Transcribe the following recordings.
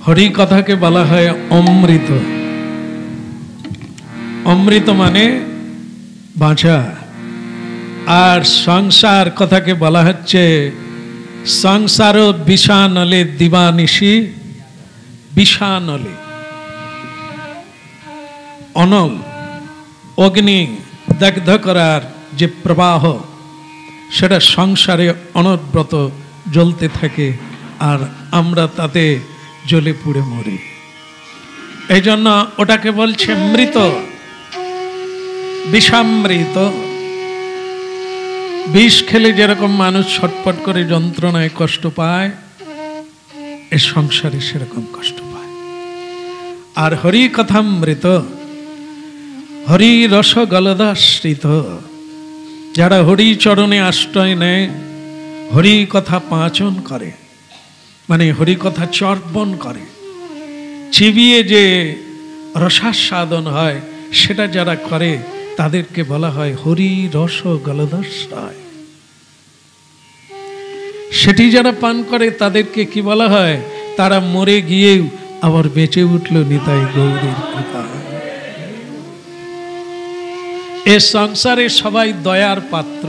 হরি কথাকে বলা হয় অমৃত। অমৃত মানে বাঁচা। আর সংসার কথাকে বলা হচ্ছে সংসার বিষানলে দিবানিশি বিষানলে। অনল অগ্নি দগ্ধ করার যে প্রবাহ, সেটা সংসারে অনবরত জ্বলতে থাকে, আর আমরা তাতে জ্বলে পুড়ে মরি। এই জন্য ওটাকে বলছে মৃত, বিষামৃত। বিষ খেলে যেরকম মানুষ ছটপট করে যন্ত্রণায় কষ্ট পায়, এ সংসারে সেরকম কষ্ট পায়। আর হরি কথামৃত, হরি রস গলদাশ্রিত, যারা হরি চরণে আশ্রয় নেয়, হরি কথা পাচন করে, মানে হরি কথা চর্বণ করে, চিবিয়ে যে রসাস্বাদন হয় সেটা যারা করে তাদেরকে বলা হয় হরি রস গলদাশ্রয়। সেটি যারা পান করে তাদেরকে কি বলা হয়? তারা মরে গিয়েও আবার বেঁচে উঠল নিতাই গৌরীর কৃপা। এ সংসারে সবাই দয়ার পাত্র।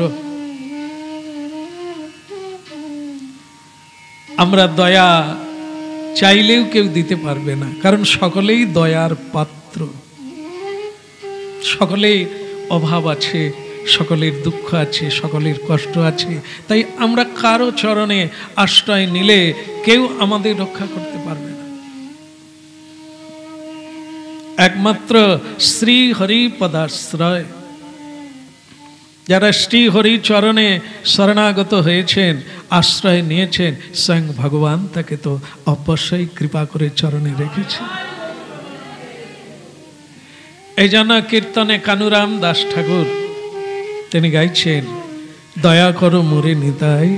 আমরা দয়া চাইলেও কেউ দিতে পারবে না, কারণ সকলেই দয়ার পাত্র। সকলের অভাব আছে, সকলের দুঃখ আছে, সকলের কষ্ট আছে। তাই আমরা কারো চরণে আশ্রয় নিলে কেউ আমাদের রক্ষা করতে পারবে না। একমাত্র শ্রী হরি পদাশ্রয়, যারা শ্রী হরি চরণে শরণাগত হয়েছেন, আশ্রয় নিয়েছেন, স্বয়ং ভগবান তাকে তো অবশ্যই কৃপা করে চরণে রেখেছেন। এই জন্য কীর্তনে কানুরাম দাস ঠাকুর তিনি গাইছেন, দয়া করো মোরে নিতাই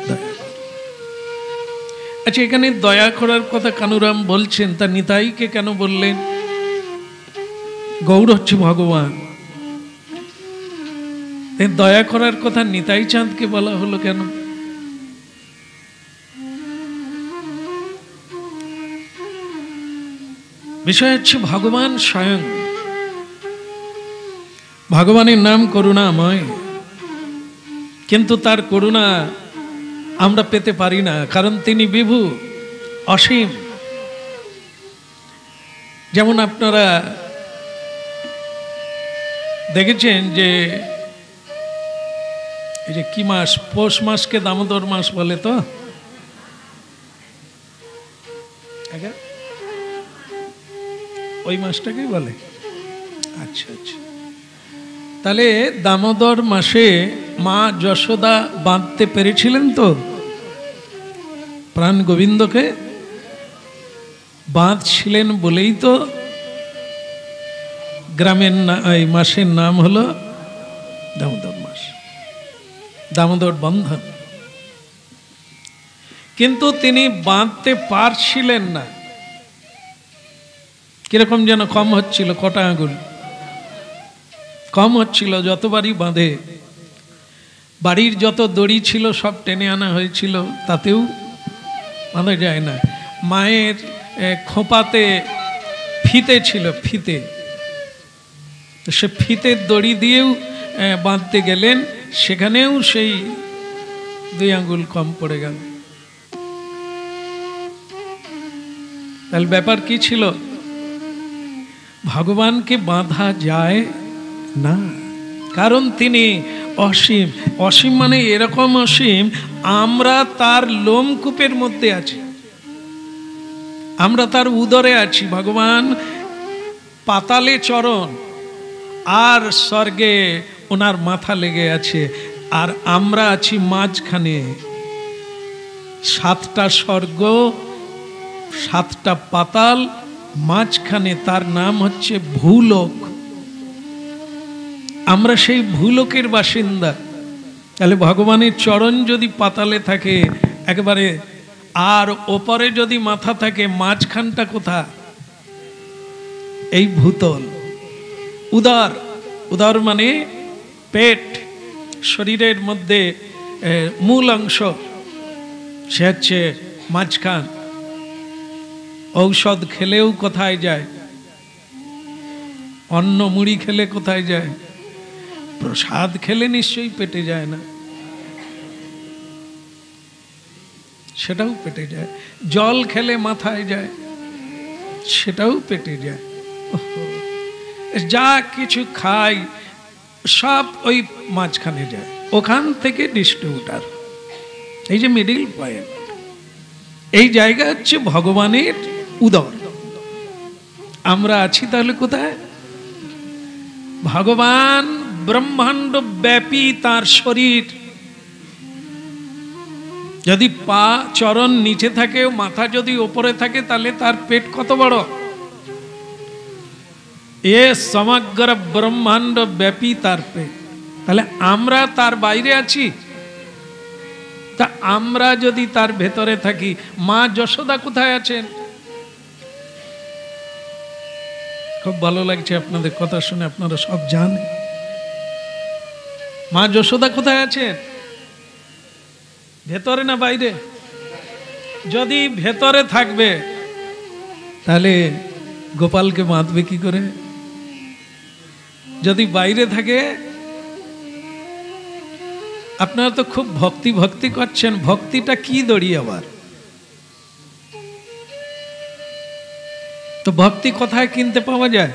দয়া করো। আচ্ছা, এখানে দয়া করার কথা কানুরাম বলছেন, তা নিতাইকে কেন বললেন? গৌর হচ্ছে ভগবান, দয়া করার কথা নিতাই চাঁদকে বলা হলো কেন? বিষয় হচ্ছে ভগবান স্বয়ং। ভগবানের নাম করুণাময়, কিন্তু তার করুণা আমরা পেতে পারি না, কারণ তিনি বিভু, অসীম। যেমন আপনারা দেখেছেন যে এই যে কি মাস, পৌষ মাসকে দামোদর মাস বলে, তো ওই মাসটাকেই বলে। আচ্ছা আচ্ছা, তাহলে দামোদর মাসে মা যশোদা বাঁধতে পেরেছিলেন তো প্রাণ গোবিন্দকে? বাঁধছিলেন বলেই তো গ্রামের এই মাসের নাম হলো দামোদর মাস, দামোদর বন্ধন। কিন্তু তিনি বাঁধতে পারছিলেন না, কিরকম যেন কম হচ্ছিল, কটা আঙুল কম হচ্ছিল। যতবারই বাঁধে, বাড়ির যত দড়ি ছিল সব টেনে আনা হয়েছিল, তাতেও বাঁধা যায় না। মায়ের খোঁপাতে ফিতে ছিল, ফিতে, তো সে ফিতের দড়ি দিয়েও বাঁধতে গেলেন, সেখানেও সেই 2 আঙ্গুল কম পড়ে গেল। তাহলে ব্যাপার কি ছিল? ভগবানকে বাঁধা যায় না, কারণ তিনি অসীম। অসীম মানে এরকম অসীম, আমরা তার লোমকূপের মধ্যে আছি, আমরা তার উদরে আছি। ভগবান পাতালে চরণ, আর স্বর্গে ওনার মাথা লেগে আছে, আর আমরা আছি মাঝখানে। 7টা স্বর্গ, 7টা পাতাল, মাঝখানে তার নাম হচ্ছে ভূলোক। আমরা সেই ভূলোকের বাসিন্দা। তাহলে ভগবানের চরণ যদি পাতালে থাকে একেবারে, আর ওপরে যদি মাথা থাকে, মাঝখানটা কোথা? এই ভূতল। উদর, উদর মানে পেট, শরীরের মধ্যে মূল অংশ, সে হচ্ছে মাঝখান। ঔষধ খেলেও কোথায় যায়? অন্ন মুড়ি খেলে কোথায় যায়? প্রসাদ খেলে নিশ্চয়ই পেটে যায় না, সেটাও পেটে যায়। জল খেলে মাথায় যায়, সেটাও পেটে যায়। যা কিছু খাই সব ওই মাঝখানে যায়, ওখান থেকে ডিস্ট্রিবিউটার। এই যে মিডিল পয়েন্ট, এই জায়গা হচ্ছে ভগবানের উদর। আমরা আছি তাহলে কোথায়? ভগবান ব্রহ্মাণ্ড ব্যাপী তার শরীর। যদি পা চরণ নিচে থাকে, মাথা যদি উপরে থাকে, তাহলে তার পেট কত বড়? এ সমগ্র ব্রহ্মাণ্ড ব্যাপী তার পেট। তাহলে আমরা তার বাইরে আছি? তা আমরা যদি তার ভেতরে থাকি, মা যশোদা কোথায় আছেন? খুব ভালো লাগছে আপনাদের কথা শুনে, আপনারা সব জানেন। মা যশোদা কোথায় আছেন? ভেতরে না বাইরে? যদি ভেতরে থাকবে তাহলে গোপালকে বাঁধবে কি করে? যদি বাইরে থাকে, আপনারা তো খুব ভক্তি ভক্তি করছেন, ভক্তিটা কি দড়ি আবার? তো ভক্তি কোথায় কিনতে পাওয়া যায়?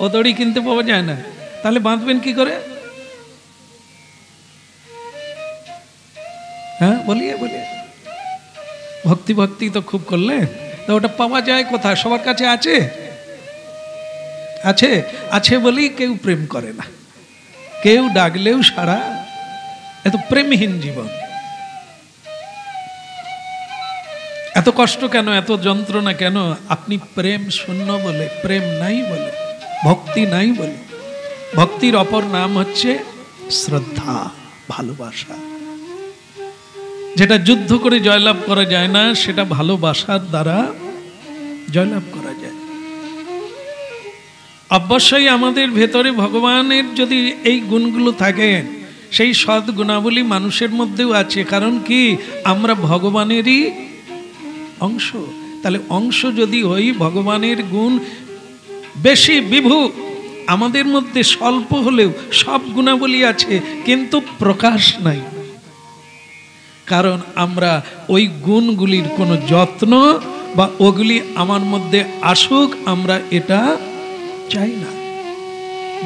ও দড়ি কিনতে পাওয়া যায় না, তাহলে বাঁধবেন কি করে? হ্যাঁ বলিয়ে বলিয়ে, ভক্তি ভক্তি তো খুব করলে, তো ওটা পাওয়া যায় কোথায়? সবার কাছে আছে? আছে? আছে বলেই কেউ প্রেম করে না, কেউ ডাকলেও সারা। এত প্রেমহীন জীবন, এত কষ্ট কেন, এত যন্ত্রণা কেন? আপনি প্রেম শূন্য বলে, প্রেম নাই বলে, ভক্তি নাই বলে। ভক্তির অপর নাম হচ্ছে শ্রদ্ধা, ভালোবাসা। যেটা যুদ্ধ করে জয়লাভ করা যায় না, সেটা ভালোবাসার দ্বারা জয়লাভ করা যায়। অবশ্যই আমাদের ভেতরে ভগবানের যদি এই গুণগুলো থাকে, সেই সৎ গুণাবলী মানুষের মধ্যেও আছে। কারণ কি? আমরা ভগবানেরই অংশ। তাহলে অংশ যদি হই, ভগবানের গুণ বেশি বিভু আমাদের মধ্যে স্বল্প হলেও সব গুণাবলী আছে, কিন্তু প্রকাশ নাই। কারণ আমরা ওই গুণগুলির কোনো যত্ন বা ওগুলি আমার মধ্যে আসুক, আমরা এটা চাই না।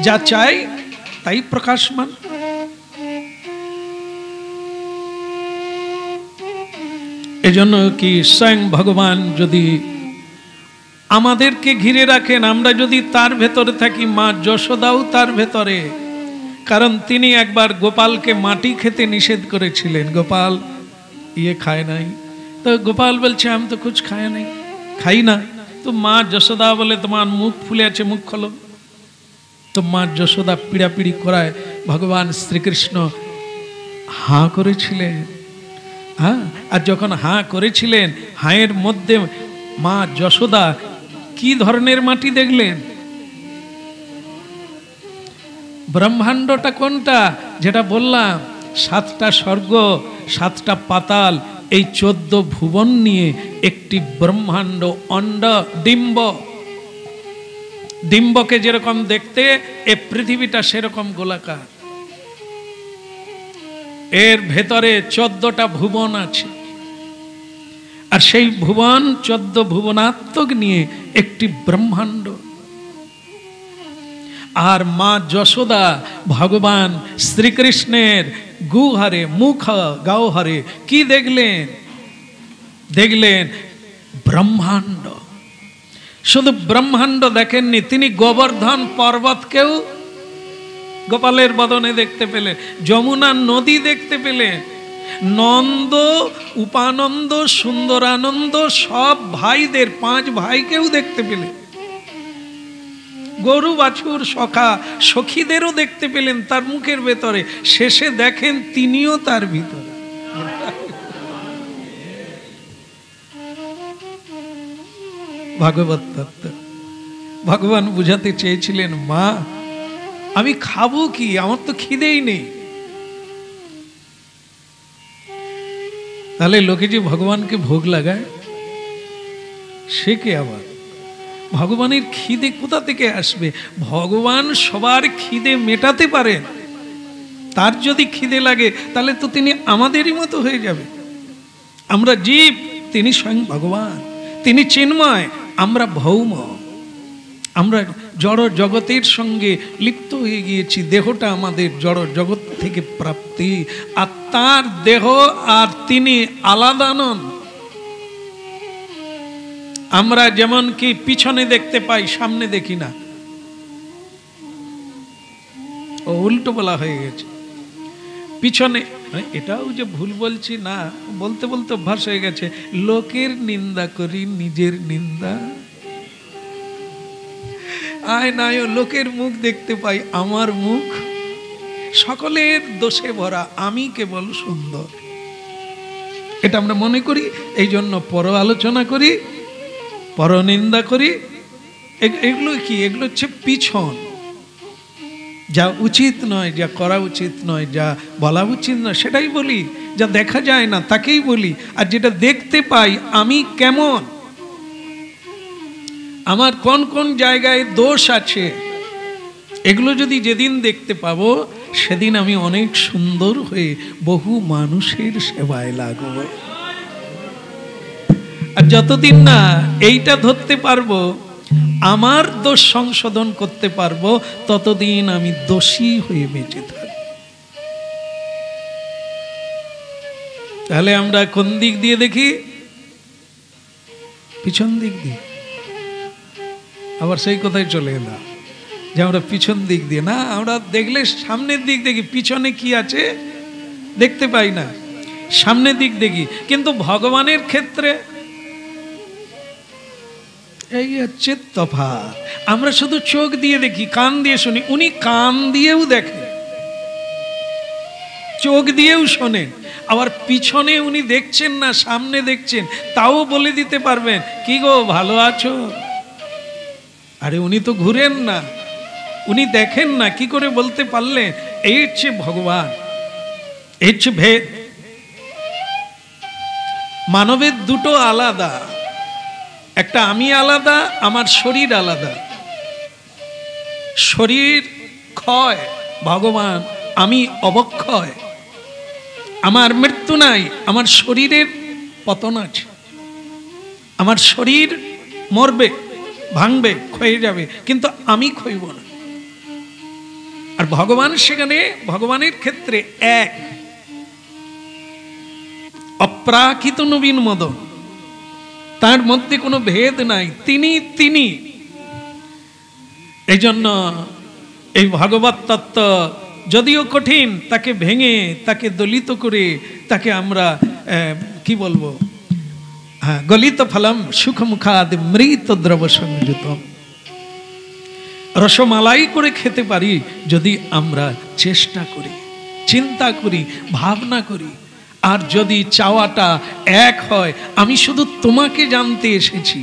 যা চাই তাই প্রকাশমান। এজন্য কি স্বয়ং ভগবান যদি আমাদেরকে ঘিরে রাখেন, আমরা যদি তার ভেতরে থাকি, মা যশোদাও তার ভেতরে। কারণ তিনি একবার গোপালকে মাটি খেতে নিষেধ করেছিলেন, গোপাল ইয়ে খায় নাই। তো গোপাল বলছে আমি তো কুছ খাই না। তো মা যশোদা বলে তোমার মুখ ফুলে আছে, মুখ খোলো। তো মা যশোদা পিড়াপিড়ি করায় ভগবান শ্রীকৃষ্ণ হাঁ করেছিলেন। হ্যাঁ, আর যখন হাঁ করেছিলেন, হাঁয়ের মধ্যে মা যশোদা কি ধরনের মাটি দেখলেন? ব্রহ্মাণ্ডটা কোনটা? যেটা বললাম, 7টা স্বর্গ, 7টা পাতাল, এই 14 ভুবন নিয়ে একটি ব্রহ্মাণ্ড। অণ্ড ডিম্ব, ডিম্বকে যেরকম দেখতে, এ পৃথিবীটা সেরকম গোলাকার। এর ভেতরে 14টা ভুবন আছে, আর সেই ভুবন 14 ভুবনাত্মক নিয়ে একটি ব্রহ্মাণ্ড। আর মা যশোদা ভগবান শ্রীকৃষ্ণের গুহারে, মুখ গাওহারে কি দেখলেন? দেখলেন ব্রহ্মাণ্ড। শুধু ব্রহ্মাণ্ড দেখেননি, তিনি গোবর্ধন পর্বতকেও গোপালের বদনে দেখতে পেলেন, যমুনা নদী দেখতে পেলেন, নন্দ, উপানন্দ, সুন্দরানন্দ সব ভাইদের, 5 ভাইকেও দেখতে পেলেন, গরু বাছুর সখা সখীদেরও দেখতে পেলেন তার মুখের ভেতরে। শেষে দেখেন তিনিও তার ভিতরে। ভাগবত তত্ত্ব ভগবান বুঝাতে চেয়েছিলেন, মা আমি খাবো কি, আমার তো খিদেই নেই। তাহলে লোকে যে ভগবানকে ভোগ লাগায়, সে কে আবার? ভগবানের খিদে কোথা থেকে আসবে? ভগবান সবার খিদে মেটাতে পারেন। তার যদি খিদে লাগে তাহলে তো তিনি আমাদেরই মতো হয়ে যাবে। আমরা জীব, তিনি স্বয়ং ভগবান, তিনি চিন্ময়, আমরা ভৌম, আমরা জড় জগতের সঙ্গে লিপ্ত হয়ে গিয়েছি। দেহটা আমাদের জড় জগৎ থেকে প্রাপ্তি, আর তার দেহ আর তিনি আলাদা নন। আমরা যেমন কি পিছনে দেখতে পাই, সামনে দেখি না। ও উল্টো বলা হয়ে গেছে, পিছনে। এটাও যে ভুল বলছি না, বলতে বলতে অভ্যাস হয়ে গেছে। লোকের নিন্দা করি, নিজের নিন্দা আয় নাই। লোকের মুখ দেখতে পাই, আমার মুখ সকলের দোষে ভরা, আমি কেবল সুন্দর। এটা আমরা মনে করি, এই জন্য পর আলোচনা করি, পর নিন্দা করি। এগুলো কি? এগুলো হচ্ছে পিছন। যা উচিত নয়, যা করা উচিত নয়, যা বলা উচিত নয় সেটাই বলি। যা দেখা যায় না তাকেই বলি। আর যেটা দেখতে পাই, আমি কেমন, আমার কোন কোন জায়গায় দোষ আছে, এগুলো যদি যেদিন দেখতে পাবো, সেদিন আমি অনেক সুন্দর হয়ে বহু মানুষের সেবায় লাগবো। আর যতদিন না এইটা ধরতে পারবো, আমার দোষ সংশোধন করতে পারবো, ততদিন আমি দোষী হয়ে বেঁচে থাকবো। তাহলে আমরা কোন দিক দিয়ে দেখি? পিছন দিক দিয়ে। আবার সেই কথাই চলে এলাম যে আমরা পিছন দিক দিয়ে না, আমরা দেখলে সামনের দিক দেখি। পিছনে কি আছে দেখতে পাই না, সামনের দিক দেখি। কিন্তু ভগবানের ক্ষেত্রে এই হচ্ছে তফাৎ। আমরা শুধু চোখ দিয়ে দেখি, কান দিয়ে শুনি। উনি কান দিয়েও দেখেন, চোখ দিয়েও শোনেন। আবার পিছনে উনি দেখছেন না, সামনে দেখছেন, তাও বলে দিতে পারবেন, কি গো ভালো আছো? আরে উনি তো ঘুরেন না, উনি দেখেন না, কি করে বলতে পারলেন? এই হচ্ছে ভগবান, এই হচ্ছে ভেদ। মানবের দুটো আলাদা, একটা আমি আলাদা, আমার শরীর আলাদা। শরীর ক্ষয়, ভগবান আমি অবক্ষয়। আমার মৃত্যু নাই, আমার শরীরের পতন আছে। আমার শরীর মরবে, ভাঙবে, ক্ষয়ে যাবে, কিন্তু আমি ক্ষয়ব না। আর ভগবান সেখানে, ভগবানের ক্ষেত্রে এক, অপ্রাকৃত নবীন মদন, তার মধ্যে কোনো ভেদ নাই। তিনি এই জন্য এই ভগবত তত্ত্ব যদিও কঠিন, তাকে ভেঙে, তাকে দলিত করে, তাকে আমরা কি বলবো, হ্যাঁ, গলিত ফলম সুখমুখাদ মৃত দ্রব সংযুতম, রসমালাই করে খেতে পারি যদি আমরা চেষ্টা করি, চিন্তা করি, ভাবনা করি। আর যদি চাওয়াটা এক হয়, আমি শুধু তোমাকে জানতে এসেছি,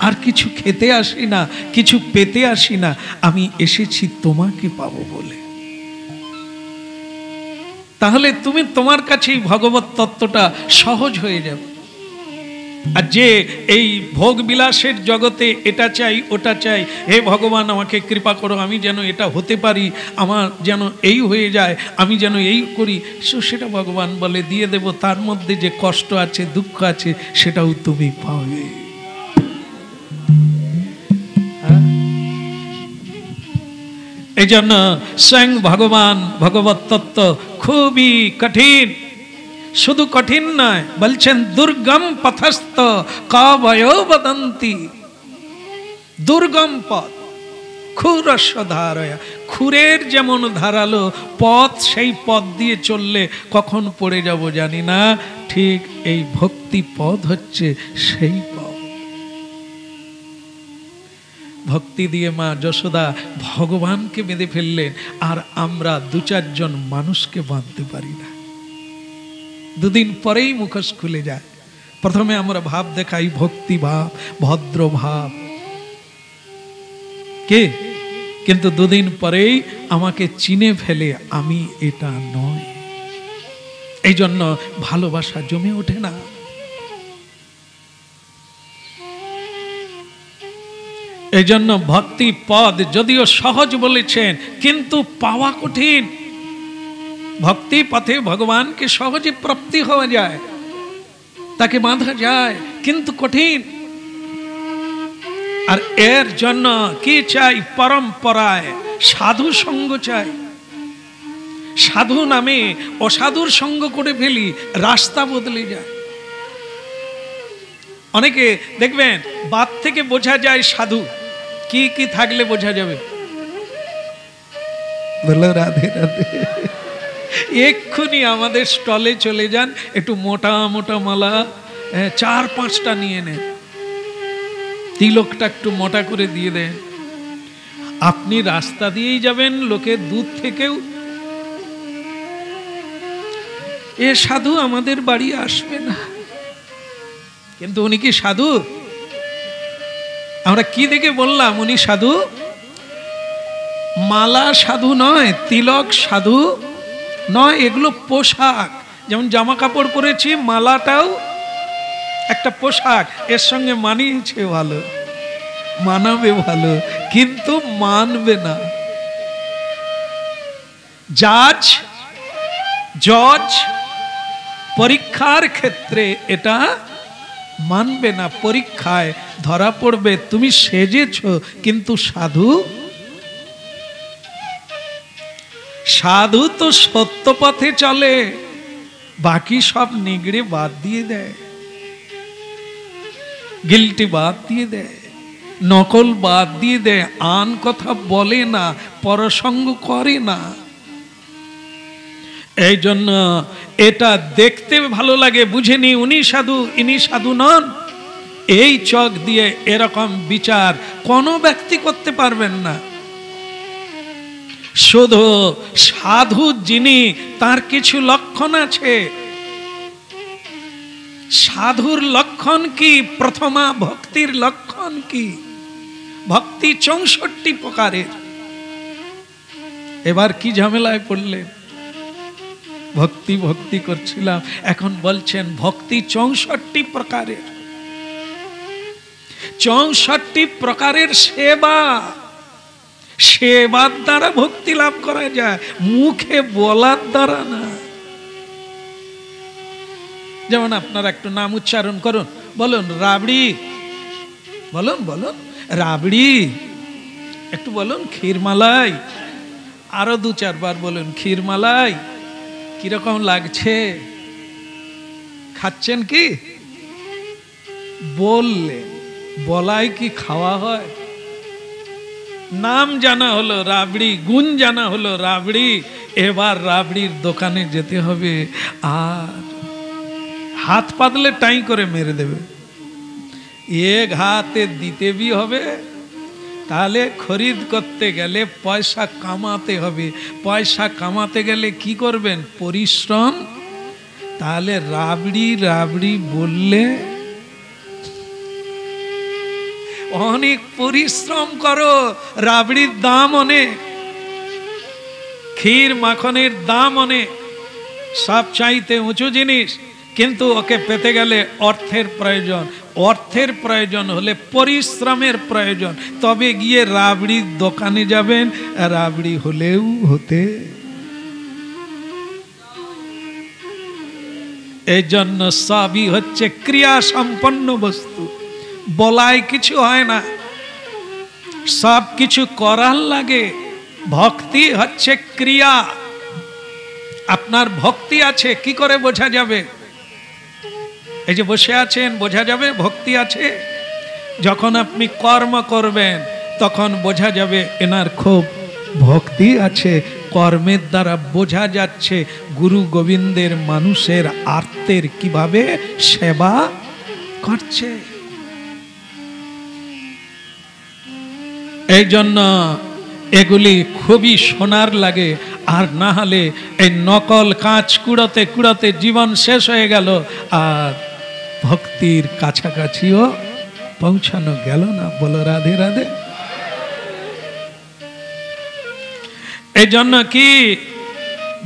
আর কিছু খেতে আসি না, কিছু পেতে আসি না, আমি এসেছি তোমাকে পাবো বলে, তাহলে তুমি তোমার কাছেই ভগবত তত্ত্বটা সহজ হয়ে যাবে। আর যে এই ভোগ বিলাসের জগতে এটা চাই ওটা চাই, হে ভগবান আমাকে কৃপা করো, আমি যেন এটা হতে পারি, আমার যেন এই হয়ে যায়, আমি যেন এই করি, সেটা ভগবান বলে দিয়ে দেব। তার মধ্যে যে কষ্ট আছে, দুঃখ আছে, সেটাও তুমি পাবে। এই জন্য স্বয়ং ভগবান ভগবত তত্ত্ব খুবই কঠিন। শুধু কঠিন নয়, বলছেন দুর্গম পথস্থ কবয়ো বদন্তি। দুর্গম পথ, ক্ষুরস্য ধারয়া, ক্ষুরের যেমন ধারালো পথ, সেই পথ দিয়ে চললে কখন পড়ে যাব জানি না, ঠিক এই ভক্তি পথ হচ্ছে সেই পথ। ভক্তি দিয়ে মা যশোদা ভগবানকে বেঁধে ফেললেন, আর আমরা দু চারজন মানুষকে বাঁধতে পারি না। দুদিন পরেই মুখোশ খুলে যায়। প্রথমে আমরা ভাব দেখাই ভক্তি ভাব, ভদ্র ভাব, কে, কিন্তু দুদিন পরেই আমাকে চিনে ফেলে আমি এটা নয়। এই জন্য ভালোবাসা জমে ওঠে না। এই জন্য ভক্তি পদ যদিও সহজ বলেছেন, কিন্তু পাওয়া কঠিন। ভক্তি পথে ভগবানকে সহজে প্রাপ্তি হওয়া যায়, তাকে বাঁধা যায়, কিন্তু কঠিন। আর এর জন্য কি চাই? পরম্পরায় সাধু সঙ্গ চাই। সাধু নামে অসাধুর সঙ্গ করে ফেলি, রাস্তা বদলে যায়। অনেকে দেখবেন বাদ থেকে বোঝা যায় সাধু, কি কি থাকলে বোঝা যাবে? বলো রাধে রাধে। এক্ষুনি আমাদের স্টলে চলে যান, একটু মোটা মোটা মালা 4-5টা নিয়ে নেন, তিলকটা একটু মোটা করে দিয়ে দেন। আপনি রাস্তা দিয়েই যাবেন, লোকের দূর থেকেও এ সাধু আমাদের বাড়ি আসবে না, কিন্তু উনি কি সাধু? আমরা কি দেখে বললাম উনি সাধু? মালা সাধু নয়, তিলক সাধু নয়, এগুলো পোশাক। যেমন জামা কাপড় পরেছি, মালাটাও একটা পোশাক, এর সঙ্গে মানিয়েছে ভালো, মানাবে ভালো, কিন্তু মানবে না। জজ পরীক্ষার ক্ষেত্রে এটা মানবে না, পরীক্ষায় ধরা পড়বে তুমি সেজেছ কিন্তু সাধু। সাধু তো সত্য পথে চলে, বাকি সব নিগড়ে বাদ দিয়ে দেয়, গিল্টি বাদ দিয়ে দেয়, নকল বাদ দিয়ে দেয়, আন কথা বলে না, পরসঙ্গ করে না। এই জন্য এটা দেখতে ভালো লাগে, বুঝেনি উনি সাধু ইনি সাধু নন, এই চোখ দিয়ে এরকম বিচার কোনো ব্যক্তি করতে পারবেন না। শুধু সাধু যিনি, তার কিছু লক্ষণ আছে। সাধুর লক্ষণ কি? প্রথমা ভক্তির লক্ষণ কি? ভক্তি 64 প্রকারের। এবার কি ঝামেলায় পড়লে? ভক্তি ভক্তি করছিলাম, এখন বলছেন ভক্তি 64 প্রকারের। 64 প্রকারের সেবা, সেবার দ্বারা ভক্তি লাভ করা যায়, মুখে বলার দ্বারা না। যেমন আপনারা একটু নাম উচ্চারণ করুন, বলুন রাবড়ি, বলুন বলুন রাবড়ি, একটু বলুন ক্ষীরমালাই, আরো 2-4 বার বলুন ক্ষীরমালাই। কিরকম লাগছে? খাচ্ছেন কি? বললে বলাই কি খাওয়া হয়? নাম জানা হলো রাবড়ি, গুণ জানা হলো রাবড়ি, এবার রাবড়ির দোকানে যেতে হবে, আর হাত পাতলে টাই করে মেরে দেবে, এক হাতে দিতে भी হবে, তাহলে খরিদ করতে গেলে পয়সা কামাতে হবে, পয়সা কামাতে গেলে কি করবেন? পরিশ্রম। তাহলে রাবড়ি রাবড়ি বললে অনেক পরিশ্রম করো, রাবড়ির দাম অনেক, ক্ষীর মাখনের দাম অনেক, সব চাইতে উঁচু জিনিস, কিন্তু ওকে পেতে গেলে অর্থের প্রয়োজন, অর্থের প্রয়োজন হলে পরিশ্রমের প্রয়োজন, তবে গিয়ে রাবড়ির দোকানে যাবেন, রাবড়ি হলেও হতে। এই জন্য সবই হচ্ছে ক্রিয়া সম্পন্ন বস্তু, বলায় কিছু হয় না, সব কিছু করার লাগে। ভক্তি হচ্ছে ক্রিয়া। আপনার ভক্তি আছে কি করে বোঝা যাবে? এই যে বসে আছেন, বোঝা যাবে ভক্তি আছে। যখন আপনি কর্ম করবেন তখন বোঝা যাবে এনার খুব ভক্তি আছে। কর্মের দ্বারা বোঝা যাচ্ছে গুরু গোবিন্দের মানুষের আর্তের কিভাবে সেবা করছে। এই জন্য এগুলি খুবই সোনার লাগে, আর না হলে এই নকল কাঁচ কুড়াতে কুড়াতে জীবন শেষ হয়ে গেল, আর ভক্তির কাছাকাছিও পৌঁছানো গেল না। বলো রাধে রাধে। এই জন্য কি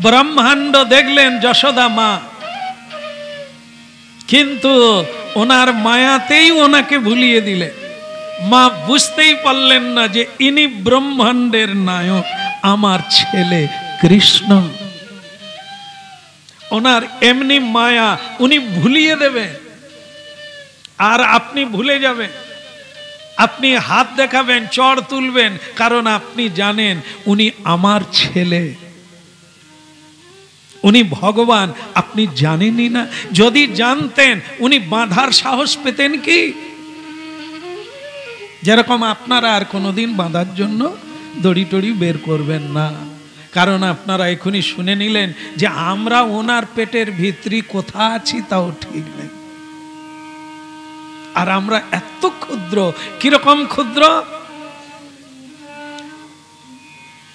ব্রহ্মাণ্ড দেখলেন যশোদা মা, কিন্তু ওনার মায়াতেই ওনাকে ভুলিয়ে দিলে। মা বুঝতেই পারলেন না যে ইনি ব্রহ্মাণ্ডের নায়ক, আমার ছেলে কৃষ্ণ। ওনার এমনি মায়া, উনি ভুলিয়ে দেবেন আর আপনি ভুলে যাবেন। আপনি হাত দেখাবেন, চড় তুলবেন, কারণ আপনি জানেন উনি আমার ছেলে, উনি ভগবান। আপনি জানেনই না। যদি জানতেন উনি বাঁধার সাহস পেতেন কি? যেরকম আপনারা আর কোনোদিন বাঁধার জন্য দড়ি টড়ি বের করবেন না, কারণ আপনারা এখনই শুনে নিলেন যে আমরা ওনার পেটের ভিতরে কোথা আছি তাও ঠিক নেই। আর আমরা এত ক্ষুদ্র। কিরকম ক্ষুদ্র?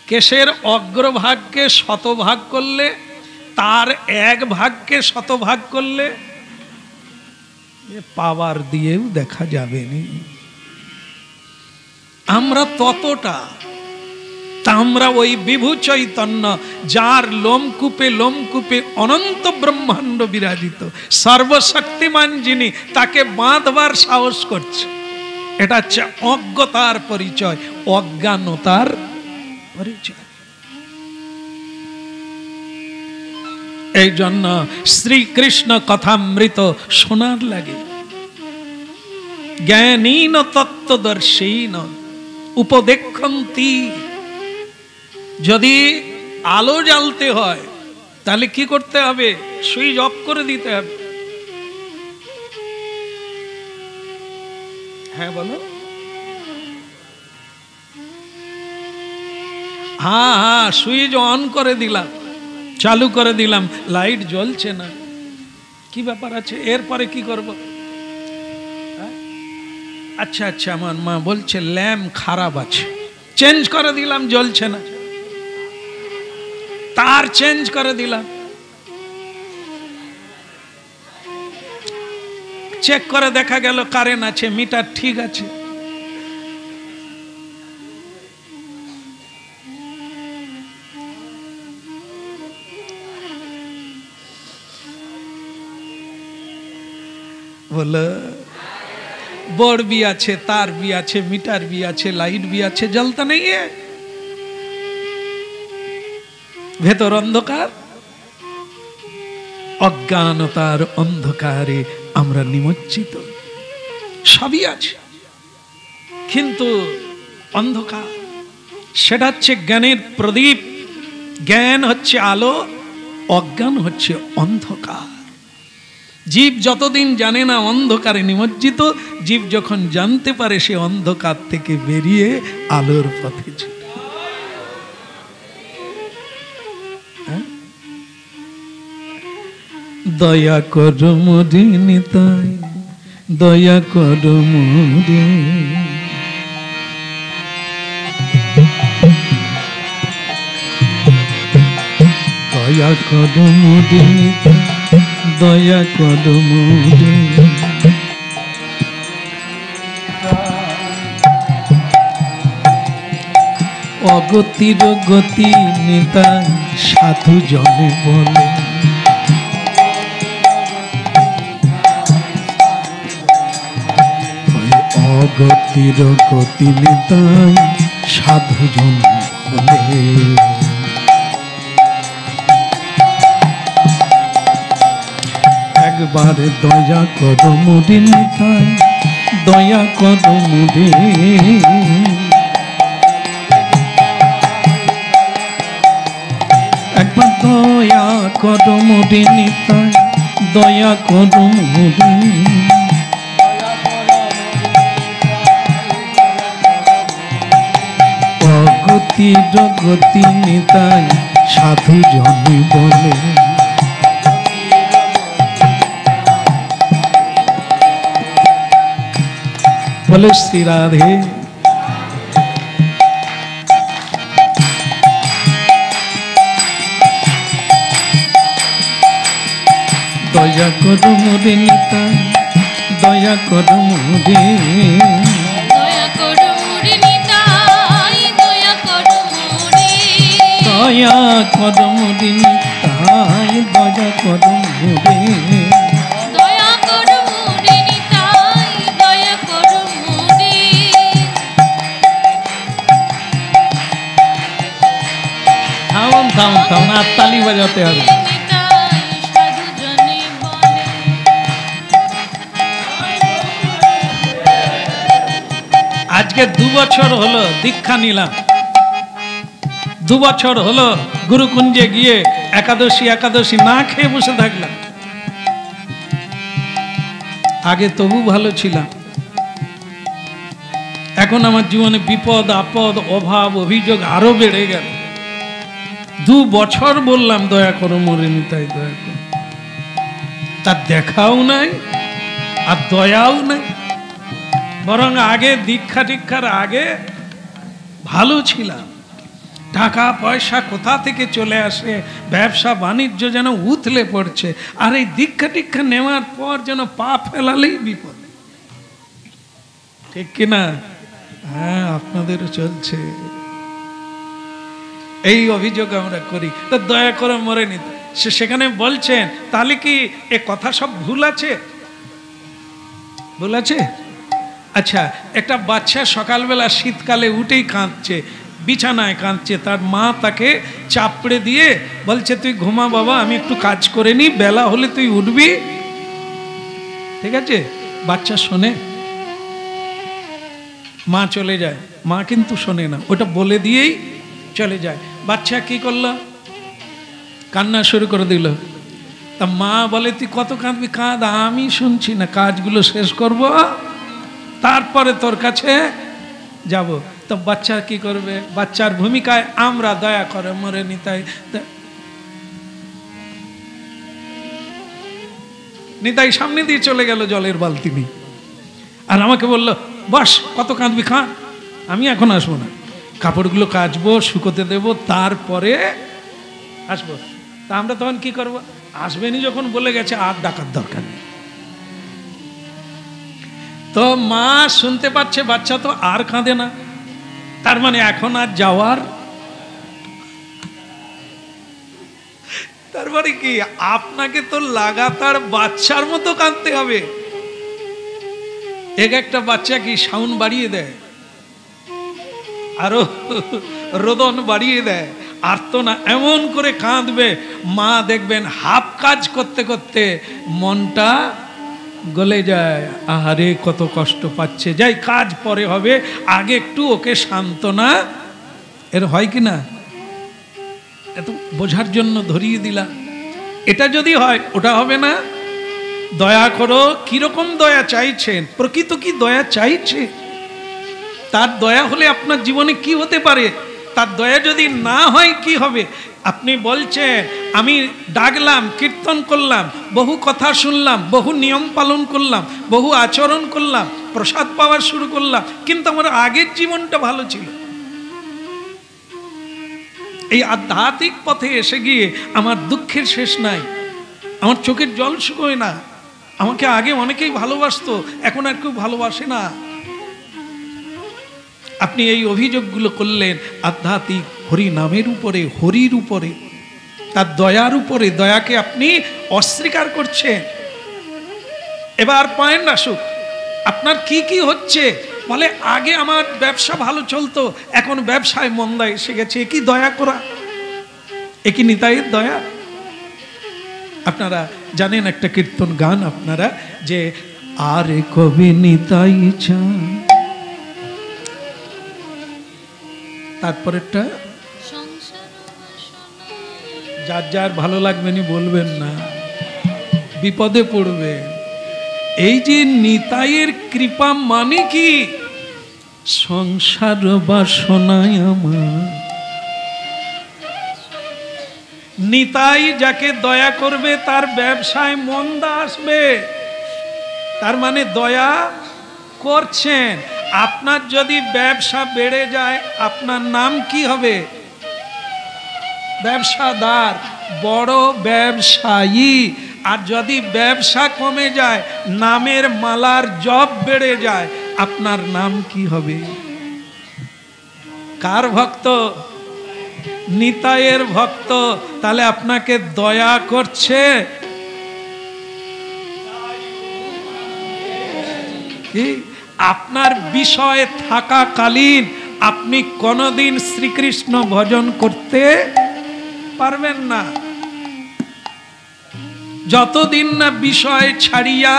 কেশের অগ্রভাগকে শতভাগ করলে, তার এক ভাগকে শতভাগ করলে পাওয়ার দিয়েও দেখা যাবে না। আমরা ততটা। তা আমরা ওই বিভু চৈতন্য, যার লোমকূপে লোমকূপে অনন্ত ব্রহ্মাণ্ড বিরাজিত, সর্বশক্তিমান যিনি, তাকে বাঁধবার সাহস করছে। এটা হচ্ছে অজ্ঞতার পরিচয়, অজ্ঞানতার পরিচয়। এই জন্য শ্রীকৃষ্ণ কথামৃত শোনার লাগে। জ্ঞানীন তত্ত্বদর্শীন উপদেক্ষন্তি। যদি আলো জ্বালতে হয় তাহলে কি করতে হবে? সুইচ অফ করে দিতে হবে। হ্যাঁ বলো। হ্যাঁ, সুইচ অন করে দিলাম, চালু করে দিলাম, লাইট জ্বলছে না, কি ব্যাপার আছে? এরপরে কি করব? আচ্ছা আচ্ছা, আমার মা বলছে ল্যাম্প খারাপ আছে, চেঞ্জ করে দিলাম, জ্বলছে না। তার চেঞ্জ করে দিলাম, চেক করে দেখা গেল কারেন্ট আছে, মিটার ঠিক আছে। बोलो बोर्ड भी अच्छे, तार भी अच्छे, मीटर भी अच्छे, लाइट भी अच्छे, जलता नहीं है। ভেতর অন্ধকার, অজ্ঞানতার অন্ধকারে আমরা নিমজ্জিত। সবই আছে কিন্তু অন্ধকার। সেটা হচ্ছে জ্ঞানের প্রদীপ। জ্ঞান হচ্ছে আলো, অজ্ঞান হচ্ছে অন্ধকার। জীব যতদিন জানে না অন্ধকারে নিমজ্জিত, জীব যখন জানতে পারে সে অন্ধকার থেকে বেরিয়ে আলোর পথে ছুটে। দয়া করো মোরে নিতাই, দয়া করো মোরে, দয়া করো মোরে নিতাই, দয়া করো মোরে। অগতির গতি নিতাই সাধু জনে বলে, অগতির গতি নিতাই সাধু জনে বলে। একবার দয়া করো মোরে নিতাই, দয়া করো মোরে, একবার দয়া করো মোরে নিতাই, দয়া করো মোরে। অগতির গতি নিতাই সাধু জনে বলে। বলে শ্রী রাধে। দয়া করো মোরে নিতাই, দয়া করো মোরে, দয়া করো মোরে নিতাই, দয়া করো মোরে, দয়া করো মোরে নিতাই, দয়া করো মোরে, দয়া করো মোরে নিতাই, দয়া করো মোরে। থাম আর তালি বাজাতে হবে। আজকে 2 বছর হলো দীক্ষা নিলাম, 2 বছর হলো গুরুকুঞ্জে গিয়ে একাদশী না খেয়ে বসে থাকলাম। আগে তবু ভালো ছিলাম, এখন আমার জীবনে বিপদ আপদ অভাব অভিযোগ আরো বেড়ে গেল। 2 বছর বললাম দয়া করো মরে নিতাই দয়া করো, তার দেখাও নাই আর দয়াও নাই। বরং আগে দীক্ষা টিক্ষার আগে ভালো ছিলাম, টাকা পয়সা কোথা থেকে চলে আসে, ব্যবসা বাণিজ্য যেন উথলে পড়ছে। আর এই দীক্ষা টিক্ষা নেওয়ার পর যেন পা ফেলালেই বিপদ, ঠিক কিনা? হ্যাঁ, আপনাদেরও চলছে এই অভিযোগ আমরা করি। তো দয়া করে মরে নিতে সেখানে বলছেন, তাহলে কি এ কথা সব ভুল আছে? ভুল আছে? আচ্ছা, একটা বাচ্চা সকালবেলা শীতকালে উঠেই কাঁদছে, বিছানায় কাঁদছে, তার মা তাকে চাপড়ে দিয়ে বলছে তুই ঘুমা বাবা, আমি একটু কাজ করে নি, বেলা হলে তুই উঠবি। ঠিক আছে, বাচ্চা শোনে? মা চলে যায়, মা কিন্তু শোনে না, ওটা বলে দিয়েই চলে যায়। বাচ্চা কি করলো? কান্না শুরু করে দিল। তা মা বলে তুই কত কাঁদবি, কাঁদ, আমি শুনছি না, কাজগুলো শেষ করব তারপরে তোর কাছে যাব। তো বাচ্চা কি করবে? বাচ্চার ভূমিকায় আমরা দয়া করে মরে নিতাই নিতাই সামনে দিয়ে চলে গেল জলের বালতি নিয়ে, আর আমাকে বলল বস, কত কাঁদবি, কাঁদ, আমি এখন আসবো না, কাপড়গুলো কাচবো, শুকোতে দেবো, তারপরে আসবো। তা আমরা তখন কি করবো? আসবেনি যখন বলে গেছে, আর ডাকার দরকার নেই। তো মা শুনতে পাচ্ছে বাচ্চা তো আর কাঁদে না, তার মানে এখন আর যাওয়ার, তারপরে কি আপনাকে তো লাগাতার বাচ্চার মতো কাঁদতে হবে। একটা বাচ্চা কি সাউন্ড বাড়িয়ে দেয়, আরো রোদন বাড়িয়ে দেয়, আর তো না এমন করে কাঁদবে, মা দেখবেন হাফ কাজ করতে করতে মনটা গলে যায়, আহারে কত কষ্ট পাচ্ছে, যাই কাজ পরে হবে, আগে একটু ওকে সান্ত্বনা। এর হয় কি না? এত বোঝার জন্য ধরিয়ে দিলাম। এটা যদি হয় ওটা হবে না। দয়া করো, কিরকম দয়া চাইছেন, প্রকৃত কি দয়া চাইছে? তার দয়া হলে আপনার জীবনে কি হতে পারে, তার দয়া যদি না হয় কি হবে? আপনি বলছেন আমি ডাকলাম, কীর্তন করলাম, বহু কথা শুনলাম, বহু নিয়ম পালন করলাম, বহু আচরণ করলাম, প্রসাদ পাওয়া শুরু করলাম, কিন্তু আমার আগের জীবনটা ভালো ছিল। এই আধ্যাত্মিক পথে এসে গিয়ে আমার দুঃখের শেষ নাই, আমার চোখের জল শুকোয় না। আমাকে আগে অনেকেই ভালোবাসতো, এখন আর কেউ ভালোবাসে না। আপনি এই অভিযোগগুলো করলেন আধ্যাত্মিক হরি নামের উপরে, হরির উপরে, তার দয়ার উপরে। দয়াকে আপনি অস্বীকার করছেন। এবার পয়েন্ট আসুক, আপনার কি কি হচ্ছে? বলে আগে আমার ব্যবসা ভালো চলতো, এখন ব্যবসায় মন্দা এসে গেছে। কি দয়া করা? এ কি নিতাইয়ের দয়া? আপনারা জানেন একটা কীর্তন গান আপনারা, যে আরে কবি নিতাই চান, তারপরেরটা যার যার ভালো লাগবে না বলবেন না, বিপদে পড়বে। এই যে নিতাইয়ের কৃপা মানে কি? সংসার বাসনায় আমার, নিতাই যাকে দয়া করবে তার ব্যবসায় মন্দা আসবে, তার মানে দয়া করছেন। আপনার যদি ব্যবসা বেড়ে যায় আপনার নাম কি হবে? ব্যবসাদার, বড় ব্যবসায়ী। আর যদি ব্যবসা কমে যায়, নামের মালার জপ বেড়ে যায়, আপনার নাম কি হবে? কার ভক্ত? নিতাইয়ের ভক্ত। তাহলে আপনাকে দয়া করছে কি? আপনার বিষয়ে থাকাকালীন আপনি কোনদিন শ্রীকৃষ্ণ ভজন করতে পারবেন না। যতদিন না বিষয় ছাড়িয়া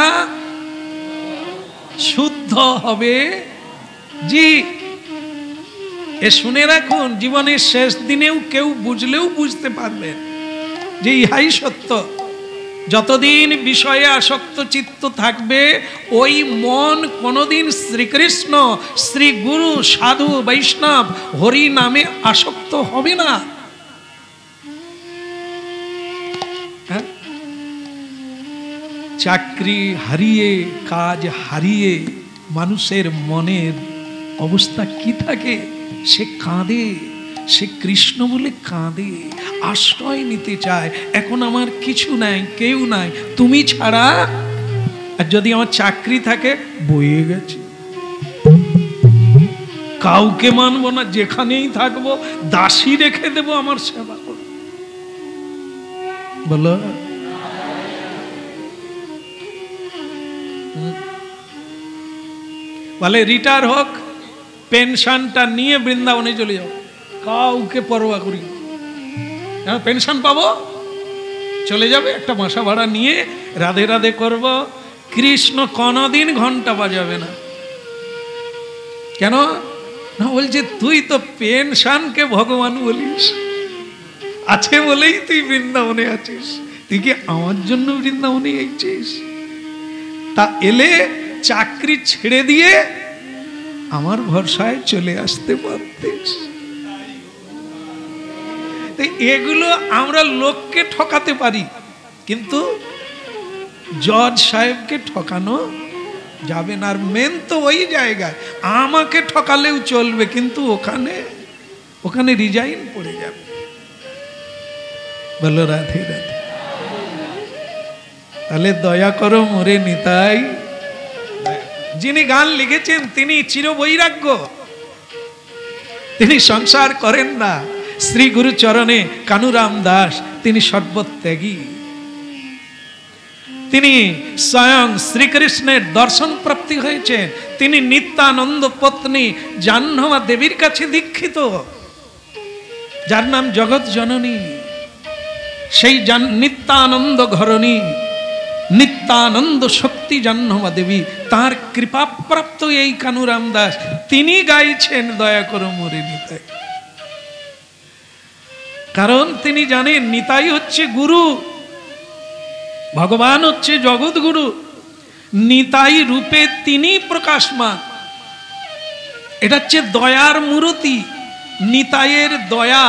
শুদ্ধ হবে। জি, এ শুনে রাখুন, জীবনের শেষ দিনেও কেউ বুঝলেও বুঝতে পারবেন যে ইহাই সত্য। যতদিন বিষয়ে আসক্ত চিত্ত থাকবে, ওই মন কোনোদিন শ্রীকৃষ্ণ, শ্রী গুরু, সাধু, বৈষ্ণব, হরি নামে আসক্ত হবে না। চাকরি হারিয়ে, কাজ হারিয়ে মানুষের মনের অবস্থা কি থাকে? সে কাঁদে, সে কৃষ্ণ বলে কাঁদে, আশ্রয় নিতে চায়। এখন আমার কিছু নাই, কেউ নাই, তুমি ছাড়া। আর যদি আমার চাকরি থাকে, বয়ে গেছে, কাউকে মানবো না, যেখানেই থাকবো দাসী রেখে দেবো আমার সেবা করো। বলো, বলে রিটায়ার হোক, পেনশনটা নিয়ে বৃন্দাবনে চলে যাও, কাউকে পরোয়া করি, পেনশন পাবো, চলে যাবে, একটা বাসা ভাড়া নিয়ে রাধে রাধে করব। কৃষ্ণ কোনদিন ঘন্টা বাজাবে না। কেন না? বলছে তুই তো পেনশনকে ভগবান বলিস, আছে বলেই তুই বৃন্দাবনে আছিস, তুই কি আমার জন্য বৃন্দাবনে আইছিস? তা এলে চাকরি ছেড়ে দিয়ে আমার ভরসায় চলে আসতে পারতিস। এগুলো আমরা লোককে ঠকাতে পারি, কিন্তু জজ সাহেবকে ঠকানো যাবে না। আর মেন তো ওই জায়গায়, আমাকে ঠকালেও চলবে, কিন্তু ওখানে রিজাইন পড়ে যাবে। বলো রাধে রাধে। তাহলে দয়া করো মোরে নিতাই। যিনি গান লিখেছেন তিনি চিরবৈরাগ্য, তিনি সংসার করেন না। শ্রী গুরু চরণে কানুরাম দাস, তিনি সর্বত্যাগী। তিনি স্বয়ং শ্রীকৃষ্ণের দর্শন প্রাপ্তি হয়েছে। তিনি নিত্যানন্দ পত্নী জাহ্নবী দেবীর কাছে দীক্ষিত, যার নাম জগৎ জননী। সেই নিত্যানন্দ ঘরণী, নিত্যানন্দ শক্তি জাহ্নবী দেবী, তার কৃপাপ্রাপ্ত এই কানুরাম দাস, তিনি গাইছেন দয়া করো মোরে নিতাই। কারণ তিনি জানেন নিতাই হচ্ছে গুরু, ভগবান হচ্ছে জগৎ গুরু। নিতাই রূপে তিনি প্রকাশমান। এটা হচ্ছে দয়ার মূর্তি। নিতাইয়ের দয়া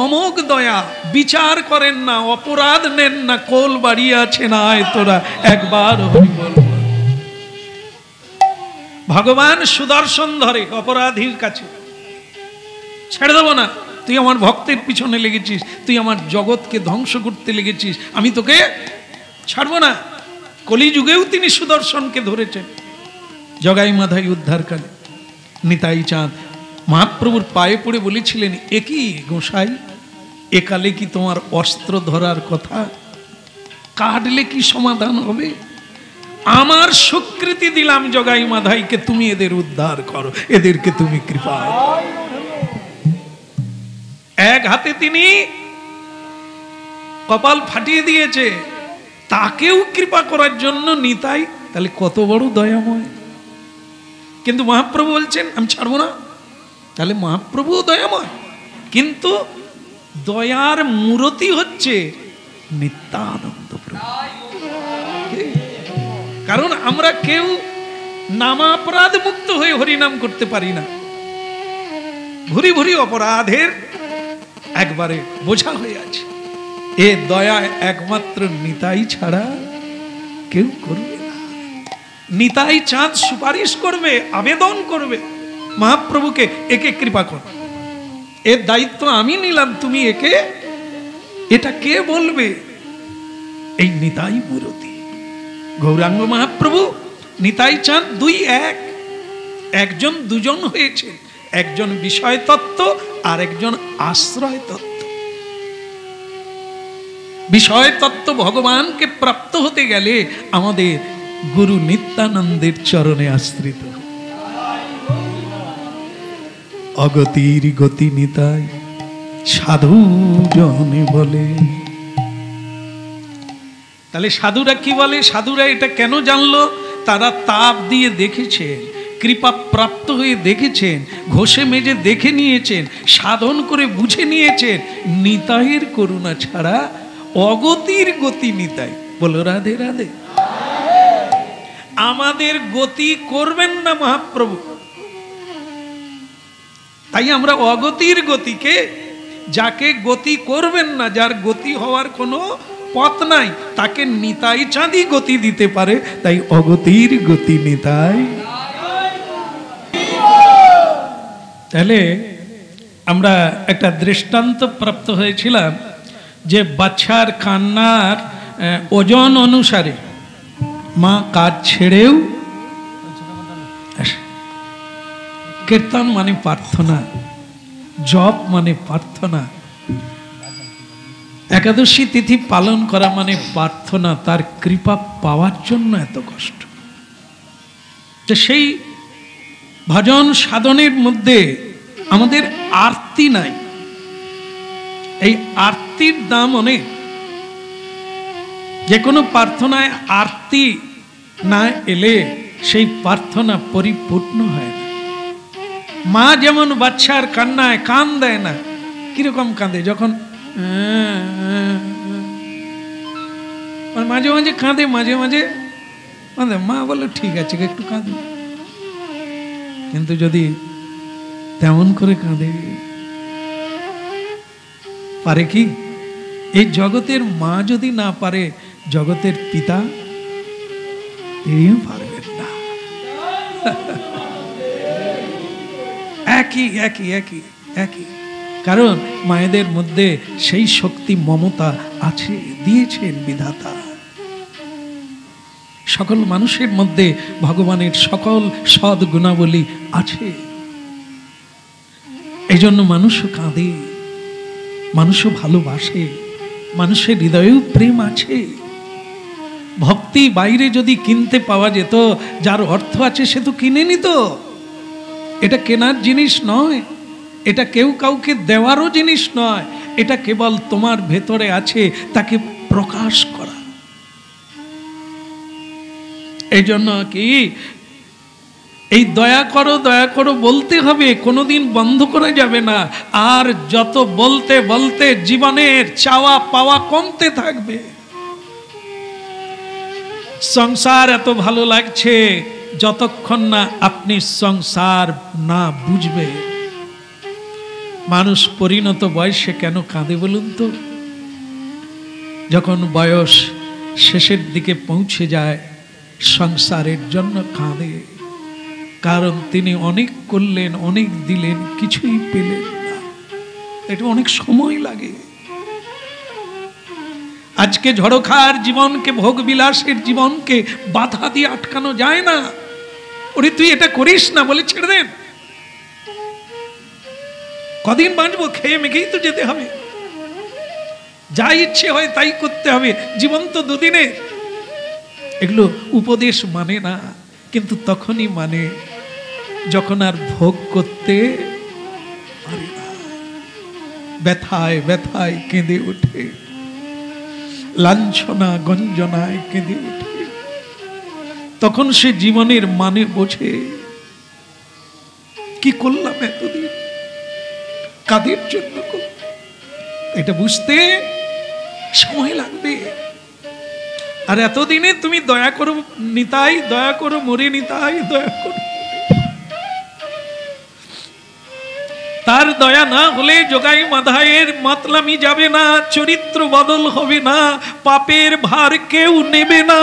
অমোঘ দয়া, বিচার করেন না, অপরাধ নেন না, কোল বাড়িয়ে আছে না, আয় তোরা একবার হরি বল। ভগবান সুদর্শন ধরে অপরাধীর কাছে, ছেড়ে দেবো না, তুই আমার ভক্তের পিছনে লেগেছিস, তুই আমার জগৎকে ধ্বংস করতে লেগেছিস, আমি তোকে ছাড়বো না। কলিযুগেও তিনি সুদর্শনকে ধরেছেন। জগাই মাধাই উদ্ধারকালে নিতাই চাঁদ মহাপ্রভুর পায়ে পড়ে বলেছিলেন, একই গোসাই, একালে কি তোমার অস্ত্র ধরার কথা? কাটলে কি সমাধান হবে? আমার স্বীকৃতি দিলাম জগাই মাধাইকে, তুমি এদের উদ্ধার করো, এদেরকে তুমি কৃপা। এক হাতে তিনি কপাল ফাটিয়ে দিয়েছে, তাকেও কৃপা করার জন্য নিতাই। তাহলে কত বড় দয়াময়। কিন্তু মহাপ্রভু বলছেন আমি ছাড়বো না। তাহলে মহাপ্রভু দয়াময়, কিন্তু দয়ার মূর্তি হচ্ছে নিত্যানন্দ প্রভু। কারণ আমরা কেউ নামাপরাধ মুক্ত হয়ে হরিনাম করতে পারি না। ভুরি ভুরি অপরাধের একবারে বোঝা হয়ে আছে। এ দয়া একমাত্র নিতাই ছাড়া কেউ করবে না। নিতাই চাঁদ সুপারিশ করবে, আবেদন করবে মহাপ্রভুকে, একে কৃপা কর, এর দায়িত্ব আমি নিলাম, তুমি একে। এটা কে বলবে? এই নিতাই মূর্তি গৌরাঙ্গ মহাপ্রভু, নিতাই চাঁদ দুই এক, একজন দুজন হয়েছে, একজন বিষয় তত্ত্ব আর একজন আশ্রয় তত্ত্ব। বিষয় তত্ত্ব ভগবানকে প্রাপ্ত হতে গেলে আমাদের গুরু নিত্যানন্দের চরণে আশ্রিত। অগতির গতি নিতাই, সাধু জনে বলে। তাহলে সাধুরা কি বলে? সাধুরা এটা কেন জানলো? তারা তাপ দিয়ে দেখেছেন, কৃপা প্রাপ্ত হয়ে দেখেছেন, ঘষে মেজে দেখে নিয়েছেন, সাধন করে বুঝে নিয়েছেন, নিতাইয়ের করুণা ছাড়া অগতির গতি নিতাই। বলো রাধে রাধে। আমাদের গতি করবেন না মহাপ্রভু, তাই আমরা অগতির গতিকে, যাকে গতি করবেন না, যার গতি হওয়ার কোনো পথ নাই, তাকে নিতাই চাঁদি গতি দিতে পারে, তাই অগতির গতি নিতাই। তাহলে আমরা একটা দৃষ্টান্ত প্রাপ্ত হয়েছিলাম যে বাচ্চার কান্নার ওজন অনুসারে মা কাজ ছেড়েও আসে। কীর্তন মানে প্রার্থনা, জপ মানে প্রার্থনা, একাদশী তিথি পালন করা মানে প্রার্থনা, তার কৃপা পাওয়ার জন্য এত কষ্ট। তো সেই ভজন সাধনের মধ্যে আমাদের আরতি নাই। এই আরতির দাম অনেক। যে কোনো প্রার্থনায় আরতি না এলে সেই প্রার্থনা পরিপূর্ণ হয় না। মা যেমন বাচ্চার কান্নায় কান দেয় না, কিরকম কাঁদে? যখন মাঝে মাঝে কাঁদে, মাঝে মাঝে কাঁদে, মা বলে ঠিক আছে একটু কাঁদে। কিন্তু যদি তেমন করে কাঁদে, পারে কি? এই জগতের মা যদি না পারে, জগতের পিতা তিনিও পারবেন না। একই একই একই একই কারণ মায়েদের মধ্যে সেই শক্তি মমতা আছে, দিয়েছেন বিধাতা। সকল মানুষের মধ্যে ভগবানের সকল সৎ গুণাবলী আছে। এই জন্য মানুষও কাঁদে, মানুষও ভালোবাসে, মানুষের হৃদয়েও প্রেম আছে। ভক্তি বাইরে যদি কিনতে পাওয়া যেত, যার অর্থ আছে সে তো কিনে নিত। এটা কেনার জিনিস নয়, এটা কেউ কাউকে দেওয়ারও জিনিস নয়, এটা কেবল তোমার ভেতরে আছে তাকে প্রকাশ করা। এই জন্য কি এই দয়া করো বলতে হবে, কোনোদিন বন্ধ করা যাবে না। আর যত বলতে বলতে জীবনের চাওয়া পাওয়া কমতে থাকবে। সংসার এত ভালো লাগছে যতক্ষণ না আপনি সংসার না বুঝবে। মানুষ পরিণত বয়সে কেন কাঁদে বলুন তো? যখন বয়স শেষের দিকে পৌঁছে যায়, সংসারের জন্য কাঁদে। কারণ তিনি অনেক করলেন, অনেক দিলেন, কিছুই পেলেন না। এটা অনেক সময় লাগে। আজকে ঝড়খার জীবনকে, ভোগ বিলাসের জীবনকে বাধা দিয়ে আটকানো যায় না। ওরে তুই এটা করিস না বলে ছেড়ে দেন। কদিন বাঁচবো? খেয়ে মেখেই তো যেতে হবে, যা ইচ্ছে হয় তাই করতে হবে। জীবন তো দুদিনে। এগুলো উপদেশ মানে না, কিন্তু তখনই মানে যখন আর ভোগ করতে পারি না। ব্যথায় ব্যথায় কেঁদে ওঠে, লাঞ্ছনা গঞ্জনায় কেঁদে ওঠে। তখন সে জীবনের মানে বোঝে, কি করলাম এতদিন, কাদের জন্য করলাম। এটা বুঝতে সময় লাগবে। আর এতদিনে তুমি দয়া করো নিতাই, দয়া করো মরে নিতাই, দয়া করো। তার দয়া না হলে যোগাই মাধায়ের মাতলামি যাবে না, চরিত্র বদল হবে না, পাপের ভার কেউ নেবে না।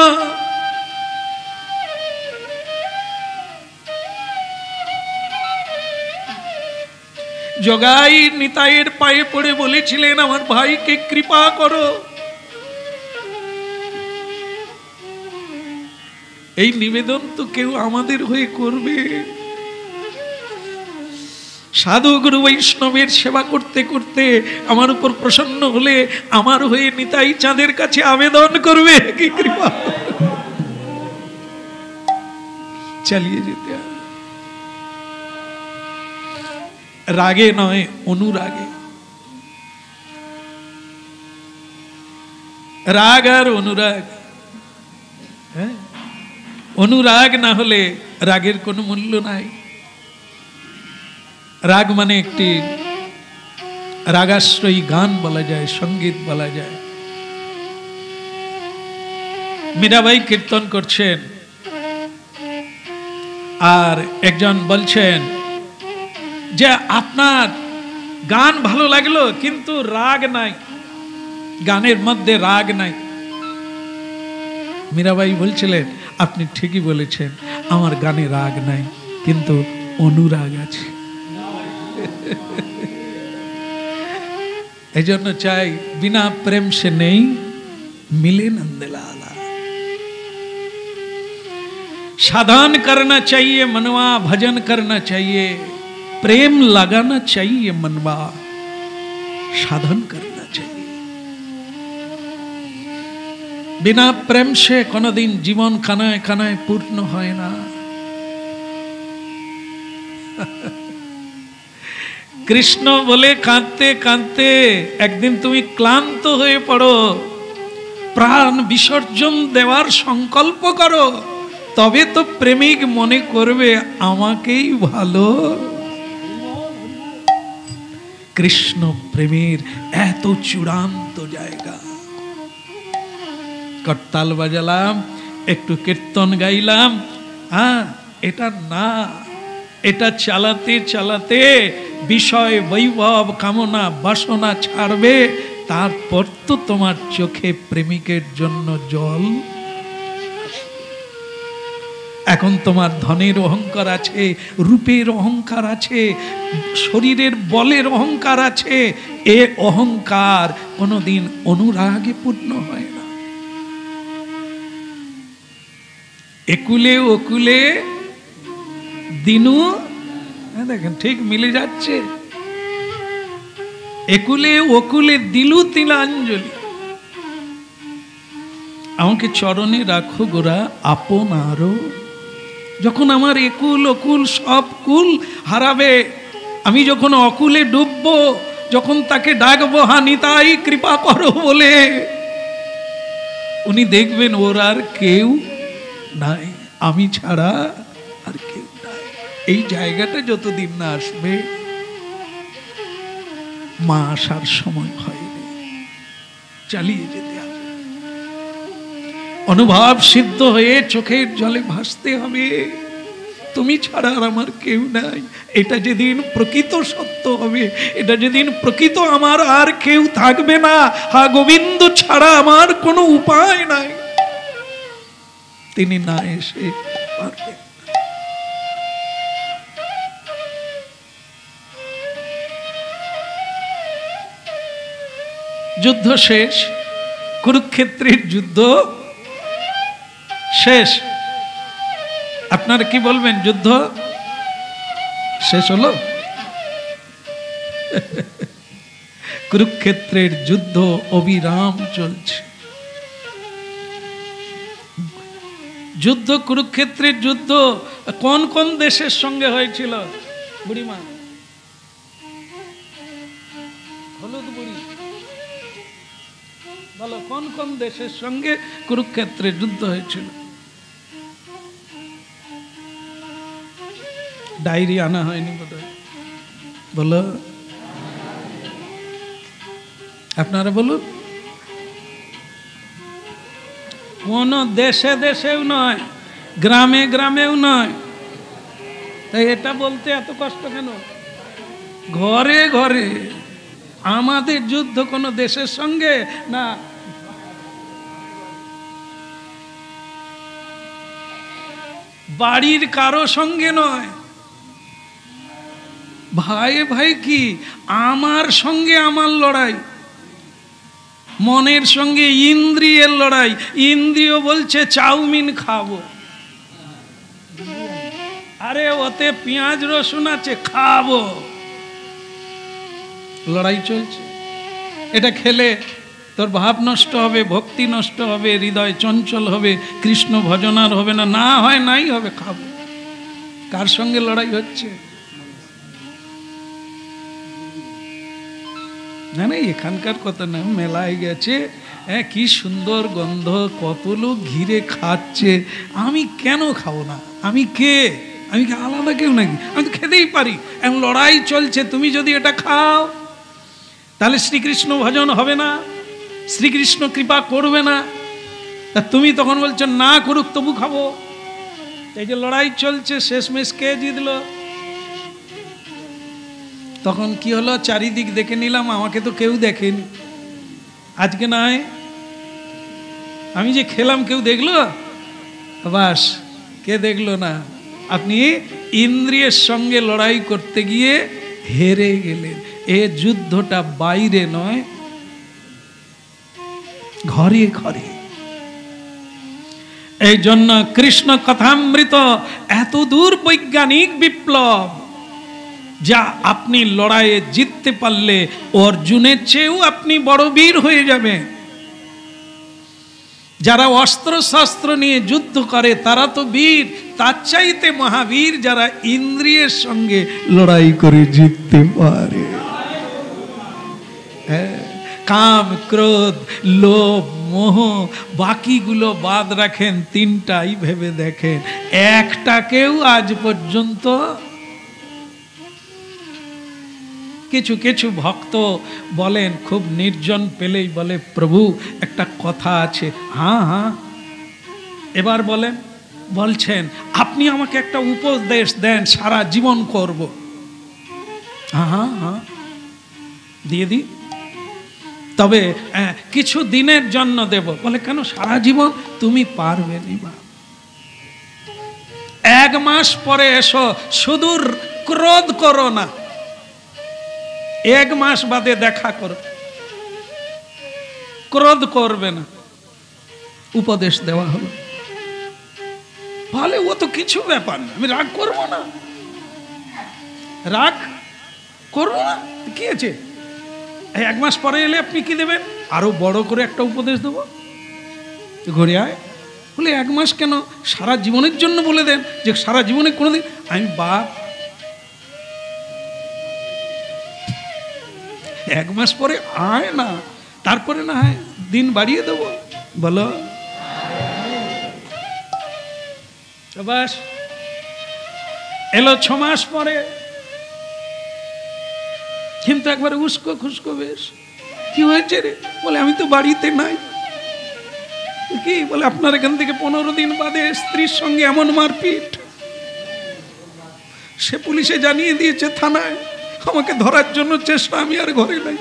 যোগাই নিতাইয়ের পায়ে পড়ে বলেছিলেন, আমার ভাইকে কৃপা করো। এই নিবেদন তো কেউ আমাদের হয়ে করবে। সাধু গুরু বৈষ্ণবের সেবা করতে করতে আমার উপর প্রসন্ন হলে আমার হয়ে নিতাই চাঁদের কাছে আবেদন করবে, কি কৃপা। চালিয়ে যেতে হবে, রাগে নয় অনুরাগে। রাগ আর অনুরাগ, হ্যাঁ, অনুরাগ না হলে রাগের কোনো মূল্য নাই। রাগ মানে একটি রাগাশ্রয়ী গান বলা যায়, সঙ্গীত বলা যায়। মীরাবাই কীর্তন করছেন, আর একজন বলছেন যে আপনার গান ভালো লাগলো কিন্তু রাগ নাই, গানের মধ্যে রাগ নাই। মীরাবাই বলছিলেন আপনি ঠিকই বলেছেন, আমার গানে রাগ নাই কিন্তু অনুরাগ আছে। এই জন্য চাই বিনা প্রেম সে নেই मिले नंदलाला। साधन करना चाहिए मनवा, भजन करना चाहिए, प्रेम लगाना चाहिए मनवा, साधन करना चाहिए। बिना प्रेम से कोनो दिन जीवन कानाय कानाय पूर्ण হয় না। কৃষ্ণ বলে কাঁদতে কাঁদতে একদিন তুমি ক্লান্ত হয়ে পড়ো, প্রাণ বিসর্জন দেওয়ার সংকল্প করো, তবে তো প্রেমিক মনে করবে আমাকেই ভালো। কৃষ্ণ প্রেমের এত চূড়ান্ত জায়গা। করতাল বাজালাম, একটু কীর্তন গাইলাম, হ্যাঁ এটা না, এটা চালাতে চালাতে বিষয় বৈভব কামনা বাসনা ছাড়বে, তারপর তো তোমার চোখে প্রেমিকের জন্য জল। এখন তোমার ধনের অহংকার আছে, রূপের অহংকার আছে, শরীরের বলের অহংকার আছে, এ অহংকার কোনোদিন অনুরাগে পূর্ণ হয় না। একুলে ওকুলে দিনু, দেখেন ঠিক মিলে যাচ্ছে, একুলে ওকুলে দিলু তিলাঞ্জলি। আমাকে চরণে রাখো গোরা আপনারও। যখন আমার একুল অকুল সব কুল হারাবে, আমি যখন অকুলে ডুববো, যখন তাকে ডাকবো হানিতাই কৃপা করো বলে, উনি দেখবেন ওর আর কেউ নাই, আমি ছাড়া আর কেউ নাই। এই জায়গাটা যতদিন না আসবে, মা আসার সময় হয়নি, চালিয়ে যেতে হবে। অনুভব সিদ্ধ হয়ে চোখের জলে ভাসতে হবে, তুমি ছাড়া আর আমার কেউ নাই। এটা যেদিন প্রকৃত সত্য হবে, এটা যেদিন প্রকৃত আমার আর কেউ থাকবে না, হা গোবিন্দ ছাড়া আমার কোনো উপায় নাই, তিনি না এসে পারবেন। যুদ্ধ শেষ, কুরুক্ষেত্রের যুদ্ধ শেষ। আপনারা কি বলবেন, যুদ্ধ শেষ হলো? কুরুক্ষেত্রের যুদ্ধ অবিরাম চলছে। যুদ্ধ, কুরুক্ষেত্রের যুদ্ধ কোন কোন দেশের সঙ্গে হয়েছিল? বুড়িমা, হলুদ বুড়ি বলো, কোন কোন দেশের সঙ্গে কুরুক্ষেত্রের যুদ্ধ হয়েছিল? ডায়েরি আনা হয়নি বোধহয়, বলো আপনারা বলুন। কোন দেশে দেশেও নয়, গ্রামে গ্রামেও নয়, তাই এটা বলতে এত কষ্ট কেন? ঘরে ঘরে। আমাদের যুদ্ধ কোনো দেশের সঙ্গে না, বাড়ির কারো সঙ্গে নয়, ভাই ভাই কি আমার সঙ্গে আমার লড়াই, মনের সঙ্গে ইন্দ্রিয়ের লড়াই। ইন্দ্রিয় বলছে চাউমিন খাবো, আরে ওতে পেঁয়াজ রসুন আছে খাবো, লড়াই চলছে। এটা খেলে তোর ভাব নষ্ট হবে, ভক্তি নষ্ট হবে, হৃদয় চঞ্চল হবে, কৃষ্ণ ভজন আর হবে না, না হয় নাই হবে, খাবো। কার সঙ্গে লড়াই হচ্ছে? না না, এখানকার কথা না, মেলায় গেছে, হ্যাঁ কি সুন্দর গন্ধ, কত লোক ঘিরে খাচ্ছে, আমি কেন খাবো না? আমি কে? আমি কি আলাদা কেউ নাকি? আমি তো খেতেই পারি। এখন লড়াই চলছে, তুমি যদি এটা খাও তাহলে শ্রীকৃষ্ণ ভজন হবে না, শ্রীকৃষ্ণ কৃপা করবে না। তা তুমি তখন বলছো না করুক তবু খাবো। এই যে লড়াই চলছে, শেষমেশ কে জিতলো? তখন কি হলো, চারিদিক দেখে নিলাম, আমাকে তো কেউ দেখেনি। আজকে নয়, আমি যে খেলাম কেউ দেখলো? বাস, কে দেখলো না? আপনি ইন্দ্রিয়ের সঙ্গে লড়াই করতে গিয়ে হেরে গেলেন। এ যুদ্ধটা বাইরে নয়, ঘরে ঘরে। এই জন্য কৃষ্ণ কথামৃত এত দূর বৈজ্ঞানিক বিপ্লব, যা আপনি লড়াইয়ে জিততে পারলে অর্জুনের চেয়েও আপনি বড় বীর হয়ে যাবেন। যারা অস্ত্র শস্ত্র নিয়ে যুদ্ধ করে তারা তো বীর, তার চাইতে মহাবীর যারা ইন্দ্রিয়ের সঙ্গে লড়াই করে জিততে পারে। কাম, ক্রোধ, লোভ, মোহ, বাকিগুলো বাদ রাখেন, তিনটাই ভেবে দেখেন, একটাকেও আজ পর্যন্ত। কিছু কিছু ভক্ত বলেন, খুব নির্জন পেলেই বলে, প্রভু একটা কথা আছে। হ্যাঁ হ্যাঁ, এবার বলেন। বলছেন আপনি আমাকে একটা উপদেশ দেন, সারা জীবন করব। হ্যাঁ হ্যাঁ হ্যাঁ, দিয়ে দিই, তবে কিছু দিনের জন্য দেব। বলে কেন সারা জীবন? তুমি পারবে না। 1 মাস পরে এসো, শুধু ক্রোধ করো না, 1 মাস বাদে দেখা করো, ক্রোধ করবে না। উপদেশ দেওয়া হলো। বলে ও তো কিছু ব্যাপার না, আমি রাগ করবো না। রাগ করবো না, কি আছে? 1 মাস পরে এলে আপনি কি দেবেন? আরো বড় করে একটা উপদেশ দেবো, ঘুরে আয়। বলে 1 মাস কেন? সারা জীবনের জন্য বলে দেন, যে সারা জীবনে কোনোদিন। আমি বাপ, 1 মাস পরে আয় না, তারপরে না হয় দিন বাড়িয়ে দেবো। বলো বাস। এলো 6 মাস পরে, কিন্তু একবারে উস্কো খুস্কো বেশ। কি হয়েছে রে? বলে আমি তো বাড়িতে নাই। কি বলে? আপনার এখান থেকে 15 দিন বাদে স্ত্রীর সঙ্গে এমন মারপিট, সে পুলিশে জানিয়ে দিয়েছে, থানায় আমাকে ধরার জন্য চেষ্টা, আমি আর ঘরে নাই।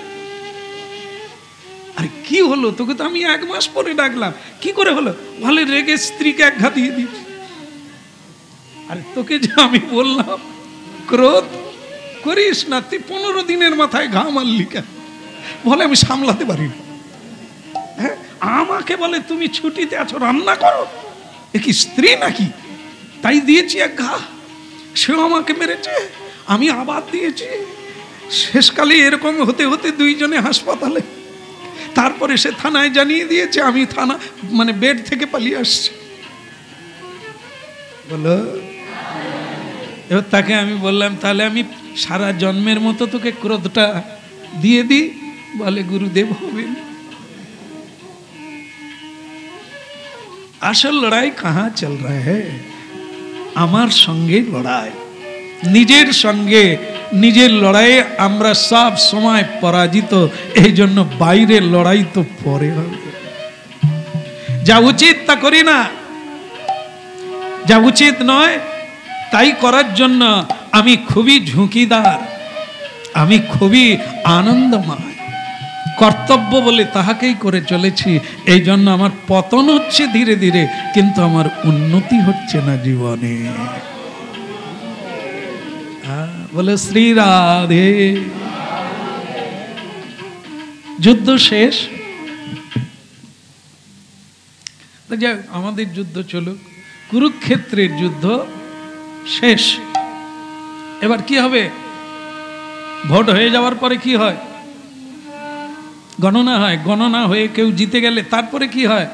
আরে কি হলো? তোকে তো আমি 1 মাস পরে ডাকলাম, কি করে হলো? বলে রেগে স্ত্রীকে এক ঘা দিয়ে দিয়েছি। আরে তোকে যে আমি বললাম ক্রোধ করিস না, তুই 15 দিনের মাথায় ঘা মারলি কেন? বলে আমি সামলাতে পারি না। হ্যাঁ, আমাকে বলে তুমি ছুটিতে আছো, রান্না করো। এ কি স্ত্রী নাকি? তাই দিয়েছি এক ঘা। সেও আমাকে মেরেছে, আমি আবার দিয়েছি। শেষকালে এরকম হতে হতে 2 জনে হাসপাতালে। তারপরে সে থানায় জানিয়ে দিয়েছে, আমি থানা মানে বেড থেকে পালিয়ে আসছি। বলো। এবার তাকে আমি বললাম, তাহলে আমি সারা জন্মের মতো তোকে ক্রোধটা দিয়ে দিই। বলে গুরুদেব হবে না। আসল লড়াই কাহা চল রা হ্যায়? আমার সঙ্গে লড়াই, নিজের সঙ্গে নিজের লড়াইয়ে আমরা সব সময় পরাজিত। এই জন্য বাইরের লড়াই তো পরে হবে। যা উচিত তা করি না, যা উচিত নয় তাই করার জন্য আমি খুবই ঝুঁকিদার, আমি খুবই আনন্দময়। কর্তব্য বলে তাহাকেই করে চলেছি। এই জন্য আমার পতন হচ্ছে ধীরে ধীরে, কিন্তু আমার উন্নতি হচ্ছে না জীবনে। বলে শ্রী রাধে। যুদ্ধ শেষ, আমাদের যুদ্ধ চলুক। কুরুক্ষেত্রের যুদ্ধ শেষ। এবার কি হবে? ভোট হয়ে যাওয়ার পরে কি হয়? গণনা হয়। গণনা হয়ে কেউ জিতে গেলে তারপরে কি হয়?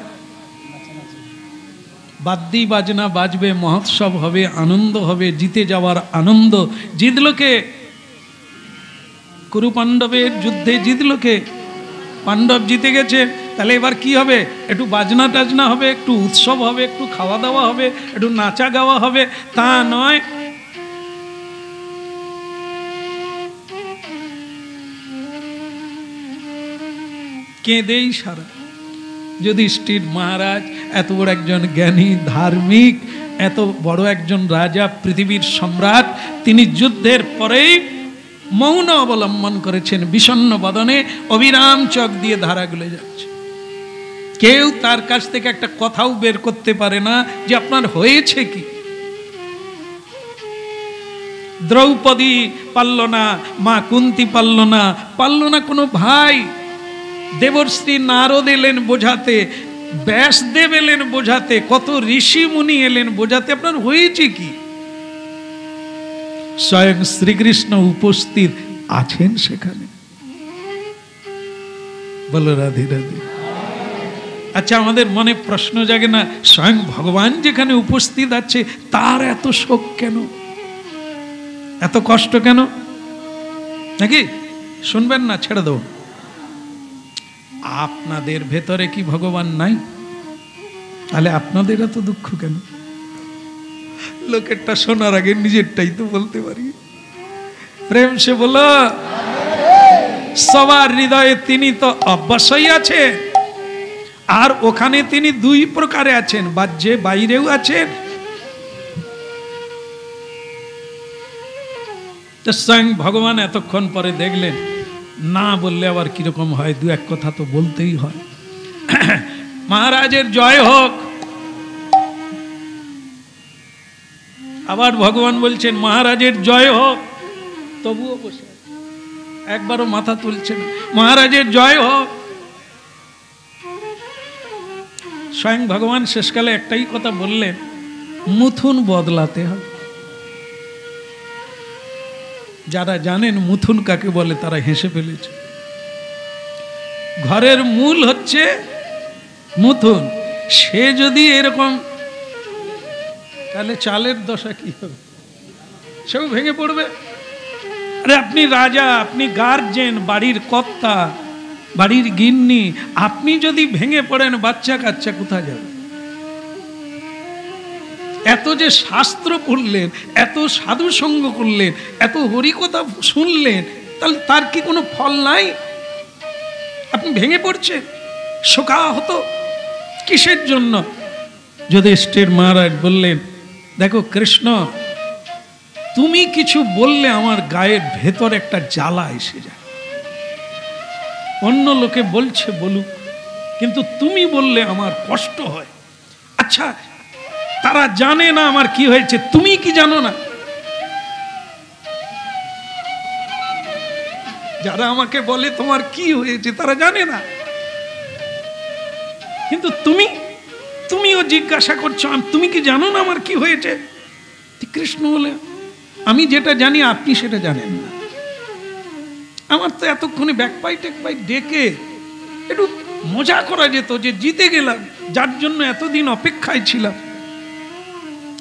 বাদ্যি বাজনা বাজবে, মহোৎসব হবে, আনন্দ হবে, জিতে যাওয়ার আনন্দ। জিতলো কে? কুরু পাণ্ডবের যুদ্ধে জিতলো কে? পাণ্ডব জিতে গেছে। তাহলে এবার কি হবে? একটু বাজনা টাজনা হবে, একটু উৎসব হবে, একটু খাওয়া দাওয়া হবে, একটু নাচা গাওয়া হবে, তা নয়। কেঁদেই সারা। যুধিষ্ঠির মহারাজ এত বড় একজন জ্ঞানী, ধার্মিক, এত বড় একজন রাজা, পৃথিবীর সম্রাট, তিনি যুদ্ধের পরেই মৌন অবলম্বন করেছেন। বিষণ্ণ বদনে অবিরাম চোখ দিয়ে ধারাগুলো যাচ্ছে। কেউ তার কাছ থেকে একটা কথাও বের করতে পারে না যে আপনার হয়েছে কি। দ্রৌপদী পারল না, মা কুন্তি পারল না, পারল না কোনো ভাই। দেবশ্রী নারদ এলেন বোঝাতে, ব্যাসদেব এলেন বোঝাতে, কত ঋষি মুনি এলেন বোঝাতে আপনার হয়েছে কি। স্বয়ং শ্রীকৃষ্ণ উপস্থিত আছেন সেখানে। বলো রাধে রাধে। আচ্ছা, আমাদের মনে প্রশ্ন জাগে না, স্বয়ং ভগবান যেখানে উপস্থিত আছে তার এত শোক কেন, এত কষ্ট কেন? নাকি শুনবেন না? ছেড়ে দেব। আপনাদের ভেতরে কি ভগবান নাই? তাহলে আপনাদের এত দুঃখ কেন? লোকেরটা শোনার আগে নিজেরটাই তো বলতে পারি। প্রেম সে বলো। সবার হৃদয়ে তিনি তো অবশ্যই আছে, আর ওখানে তিনি দুই প্রকারে আছেন, বাহ্যে বাইরেও আছেন। স্বয়ং ভগবান এতক্ষণ পরে দেখলেন, না বললে আবার কিরকম হয়, দু এক কথা তো বলতেই হয়। মহারাজের জয় হোক। আবার ভগবান বলছেন মহারাজের জয় হোক, তবুও বসে একবারও মাথা তুলছে না। মহারাজের জয় হোক। স্বয়ং ভগবান শেষকালে একটাই কথা বললেন, মুথুন বদলাতে হবে। যারা জানেন মুথুন কাকে বলে তারা হেসে ফেলেছে। ঘরের মূল হচ্ছে মুথুন। সে যদি এরকম, তাহলে চালের দশা কি হবে? সেও ভেঙে পড়বে। আরে আপনি রাজা, আপনি গার্জেন, বাড়ির কর্তা, বাড়ির গিন্নি, আপনি যদি ভেঙে পড়েন, বাচ্চা কাচ্চা কোথায় যাবে? এত যে শাস্ত্র পড়লেন, এত সাধু সঙ্গ করলেন, এত হরিকথা শুনলেন, তাহলে তার কি কোনো ফল নাই? আপনি ভেঙে পড়ছেন, শোকাহত কিসের জন্য? যুধিষ্ঠির মহারাজ বললেন, দেখো কৃষ্ণ, তুমি কিছু বললে আমার গায়ের ভেতর একটা জ্বালা এসে যায়। অন্য লোকে বলছে বলুক, কিন্তু তুমি বললে আমার কষ্ট হয়। আচ্ছা, তারা জানে না আমার কি হয়েছে, তুমি কি জানো না? যারা আমাকে বলে তোমার কি হয়েছে তারা জানে না, কিন্তু তুমিও জিজ্ঞাসা করছো, তুমি কি জানো না আমার কি হয়েছে? কৃষ্ণ বলে, আমি যেটা জানি আপনি সেটা জানেন না। আমার তো এতক্ষণে ব্যাকপাই টেকপাই ডেকে একটু মজা করা যেত যে জিতে গেলাম, যার জন্য এতদিন অপেক্ষায় ছিলাম,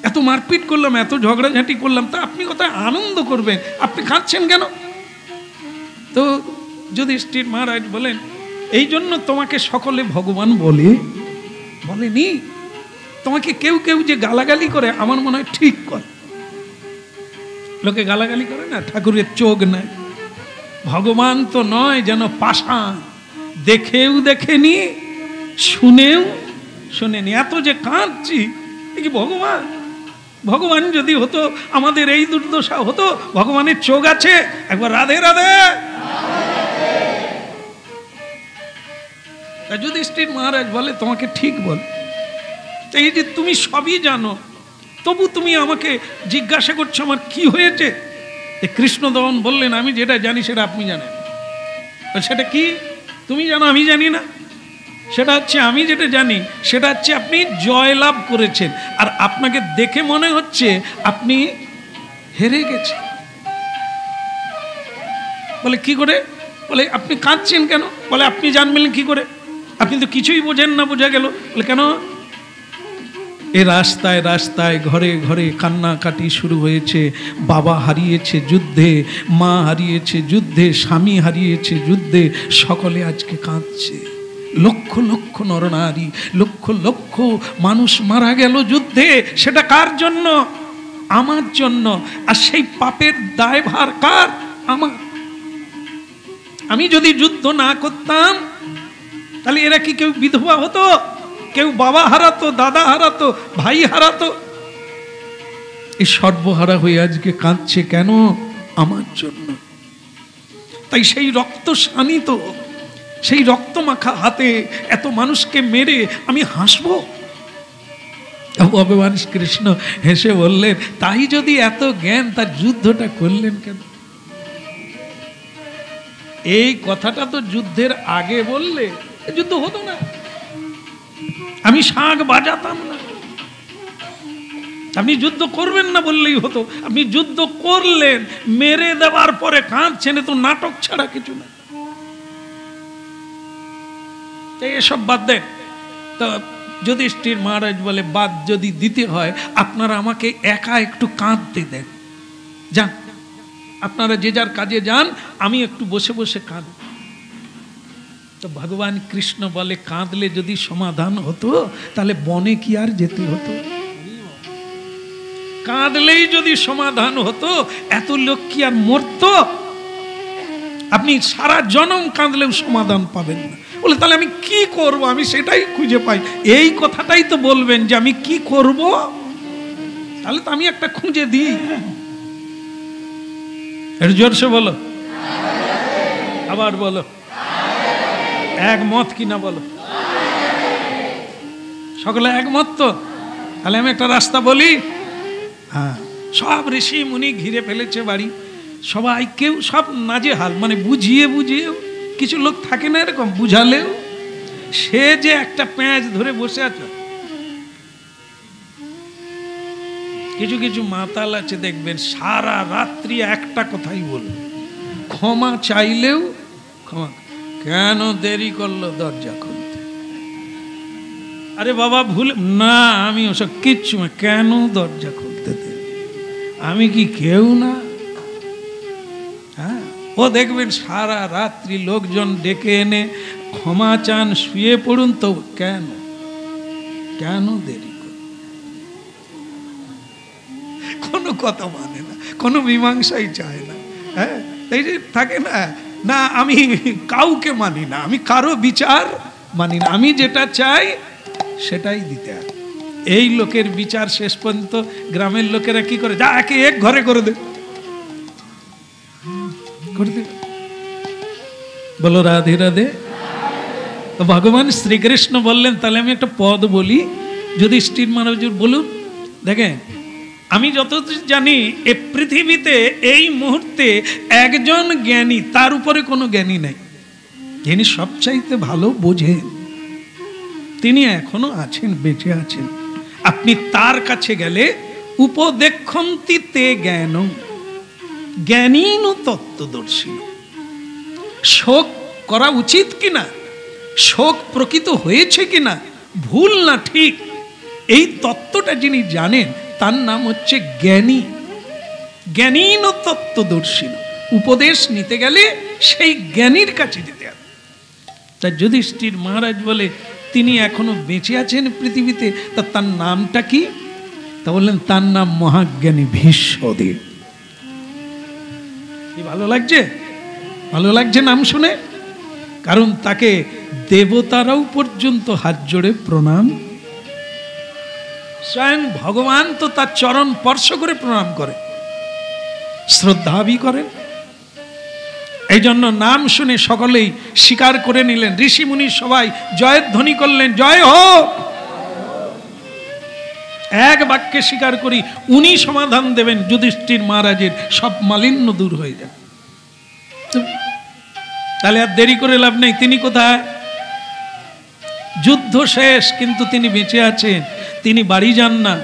এত মারপিট করলাম, এত ঝগড়াঝাঁটি করলাম, তা আপনি কোথায় আনন্দ করবেন? আপনি খাচ্ছেন কেন? তো যুধিষ্ঠির মহারাজ বলেন, এই জন্য তোমাকে সকলে ভগবান বলেনি। তোমাকে কেউ কেউ যে গালাগালি করে আমার মনে হয় ঠিক করে। লোকে গালাগালি করে না, ঠাকুরের চোখ নাই। ভগবান তো নয় যেন পাষাণ, দেখেও দেখেনি, শুনেও শুনেনি। এত যে কাঁদছি, কি ভগবান যদি হতো, আমাদের এই দুর্দশা হতো। ভগবানের চোখ আছে। একবার রাধে রাধে। যুধিষ্ঠির মহারাজ বলে, তোমাকে ঠিক বল, এই যে তুমি সবই জানো, তবু তুমি আমাকে জিজ্ঞাসা করছো আমার কি হয়েছে। কৃষ্ণদমন বললেন, আমি যেটা জানি সেটা আপনি জানেন। সেটা কি? তুমি জানো আমি জানি না। সেটা হচ্ছে, আমি যেটা জানি সেটা হচ্ছে আপনি জয়লাভ করেছেন, আর আপনাকে দেখে মনে হচ্ছে আপনি হেরে গেছেন। বলে কি করে? বলে আপনি কাঁদছেন কেন? বলে আপনি জানবেন কি করে? আপনি তো কিছুই বোঝেন না। বোঝা গেল। বলে কেন? এই রাস্তায় রাস্তায় ঘরে ঘরে কান্নাকাটি শুরু হয়েছে। বাবা হারিয়েছে যুদ্ধে, মা হারিয়েছে যুদ্ধে, স্বামী হারিয়েছে যুদ্ধে, সকলে আজকে কাঁদছে। লক্ষ লক্ষ নরনারী, লক্ষ লক্ষ মানুষ মারা গেল যুদ্ধে। সেটা কার জন্য? আমার জন্য। আর সেই পাপের দায়ভার কার? আমার। আমি যদি যুদ্ধ না করতাম তাহলে এরা কি কেউ বিধবা হতো? কেউ বাবা হারাতো, দাদা হারাতো, ভাই হারাতো? এই সর্বহারা হয়ে আজকে কাঁদছে কেন? আমার জন্য। তাই সেই রক্ত শানিত, সেই রক্ত মাখা হাতে এত মানুষকে মেরে আমি হাসবো? ভগবান কৃষ্ণ হেসে বললেন, তাই যদি এত জ্ঞান, তার যুদ্ধটা করলেন কেন? এই কথাটা তো যুদ্ধের আগে বললে যুদ্ধ হতো না, আমি শাঁখ বাজাতাম না। আপনি যুদ্ধ করবেন না বললেই হতো। আপনি যুদ্ধ করলেন, মেরে দেওয়ার পরে কাঁদছেন, তো নাটক ছাড়া কিছু না। এসব বাদ দেন। তো যুধিষ্ঠির মহারাজ বলে, বাদ যদি দিতে হয় আপনারা আমাকে একা একটু কাঁদতে দেন, যান আপনারা যে যার কাজে যান, আমি একটু বসে বসে কাঁদ। তো ভগবান কৃষ্ণ বলে, কাঁদলে যদি সমাধান হতো তাহলে বনে কি আর যেতে হতো? কাঁদলেই যদি সমাধান হতো এত লোক কি আর মরতো? আপনি সারা জনম কাঁদলেও সমাধান পাবেন না। বলে, তাহলে আমি কি করব? আমি সেটাই খুঁজে পাই। এই কথাটাই তো বলবেন যে আমি কি করব, তাহলে তো আমি একটা খুঁজে দিই। একটু জোরসে বলো, আবার বলো, একমত কিনা বলো। সকলে একমত তো? তাহলে আমি একটা রাস্তা বলি। হ্যাঁ, সব ঋষি মুনি ঘিরে ফেলেছে বাড়ি, সবাই কেউ সব নাজেহাল, মানে বুঝিয়ে বুঝিয়ে, কিছু লোক থাকে না এরকম, বুঝালেও সে যে একটা প্যাঁচ ধরে বসে আছে। কিছু কিছু মাতাল আছে দেখবেন, সারা রাত্রি একটা কথাই বলবে, ক্ষমা চাইলেও ক্ষমা, কেন দেরি করলো দরজা খুলতে? আরে বাবা ভুল না, আমি ওসব কিচ্ছু না, কেন দরজা খুলতে দেবে? আমি কি কেউ না? হ্যাঁ, ও দেখবেন সারা রাত্রি লোকজন ডেকে এনে ক্ষমা চান, শুয়ে পড়ুন, তো কেন কেন দেরি করে? কোনো কথা মানে না, কোনো মীমাংসাই চায় না। হ্যাঁ, এই যে থাকে না, না আমি কাউকে মানি না, আমি কারো বিচার মানি না, আমি যেটা চাই সেটাই দিতে হয়। এই লোকের বিচার শেষ পর্যন্ত গ্রামের লোকেরা কি করে, যা একে এক ঘরে করে দে, করে দে। বলো রাধে রাধে। তো ভগবান শ্রীকৃষ্ণ বললেন, তাহলে আমি একটা পদ বলি। যুধিষ্ঠির মহারাজ বলুন। দেখেন, আমি যতদূর জানি এই পৃথিবীতে এই মুহূর্তে একজন জ্ঞানী, তার উপরে কোনো জ্ঞানী নাই, যিনি সবচাইতে ভালো বোঝেন, তিনি এখনো আছেন, বেঁচে আছেন। আপনি তার কাছে গেলে উপদেক্ষন্তি তে জ্ঞান জ্ঞানীন তত্ত্বদর্শী। শোক করা উচিত কিনা, শোক প্রকৃত হয়েছে কিনা, ভুল না ঠিক, এই তত্ত্বটা যিনি জানেন তার নাম হচ্ছে জ্ঞানী। জ্ঞানীন তত্ত্বদর্শী। উপদেশ নিতে গেলে সেই জ্ঞানীর কাছে যেতে হবে। তা যুধিষ্ঠির মহারাজ বলে, তিনি এখনো বেঁচে আছেন পৃথিবীতে, তা তার নামটা কি? তা বললেন, তার নাম মহাজ্ঞানী ভীষ্মদেব। কি ভালো লাগছে? ভালো লাগছে নাম শুনে? কারণ তাকে দেবতারাও পর্যন্ত হাত জোড়ে প্রণাম, স্বয়ং ভগবান তো তার চরণ স্পর্শ করে প্রণাম করে, শ্রদ্ধাবি করেন। এই জন্য নাম শুনে সকলেই স্বীকার করে নিলেন। ঋষি মুনি সবাই জয়ধ্বনি করলেন, জয় হোক। এক বাক্যে স্বীকার করি, উনি সমাধান দেবেন, যুধিষ্ঠির মহারাজের সব মালিন্য দূর হয়ে যাবে। তাহলে আর দেরি করে লাভ নেই। তিনি কোথায়? যুদ্ধ শেষ, কিন্তু তিনি বেঁচে আছেন, তিনি বাড়ি যান না,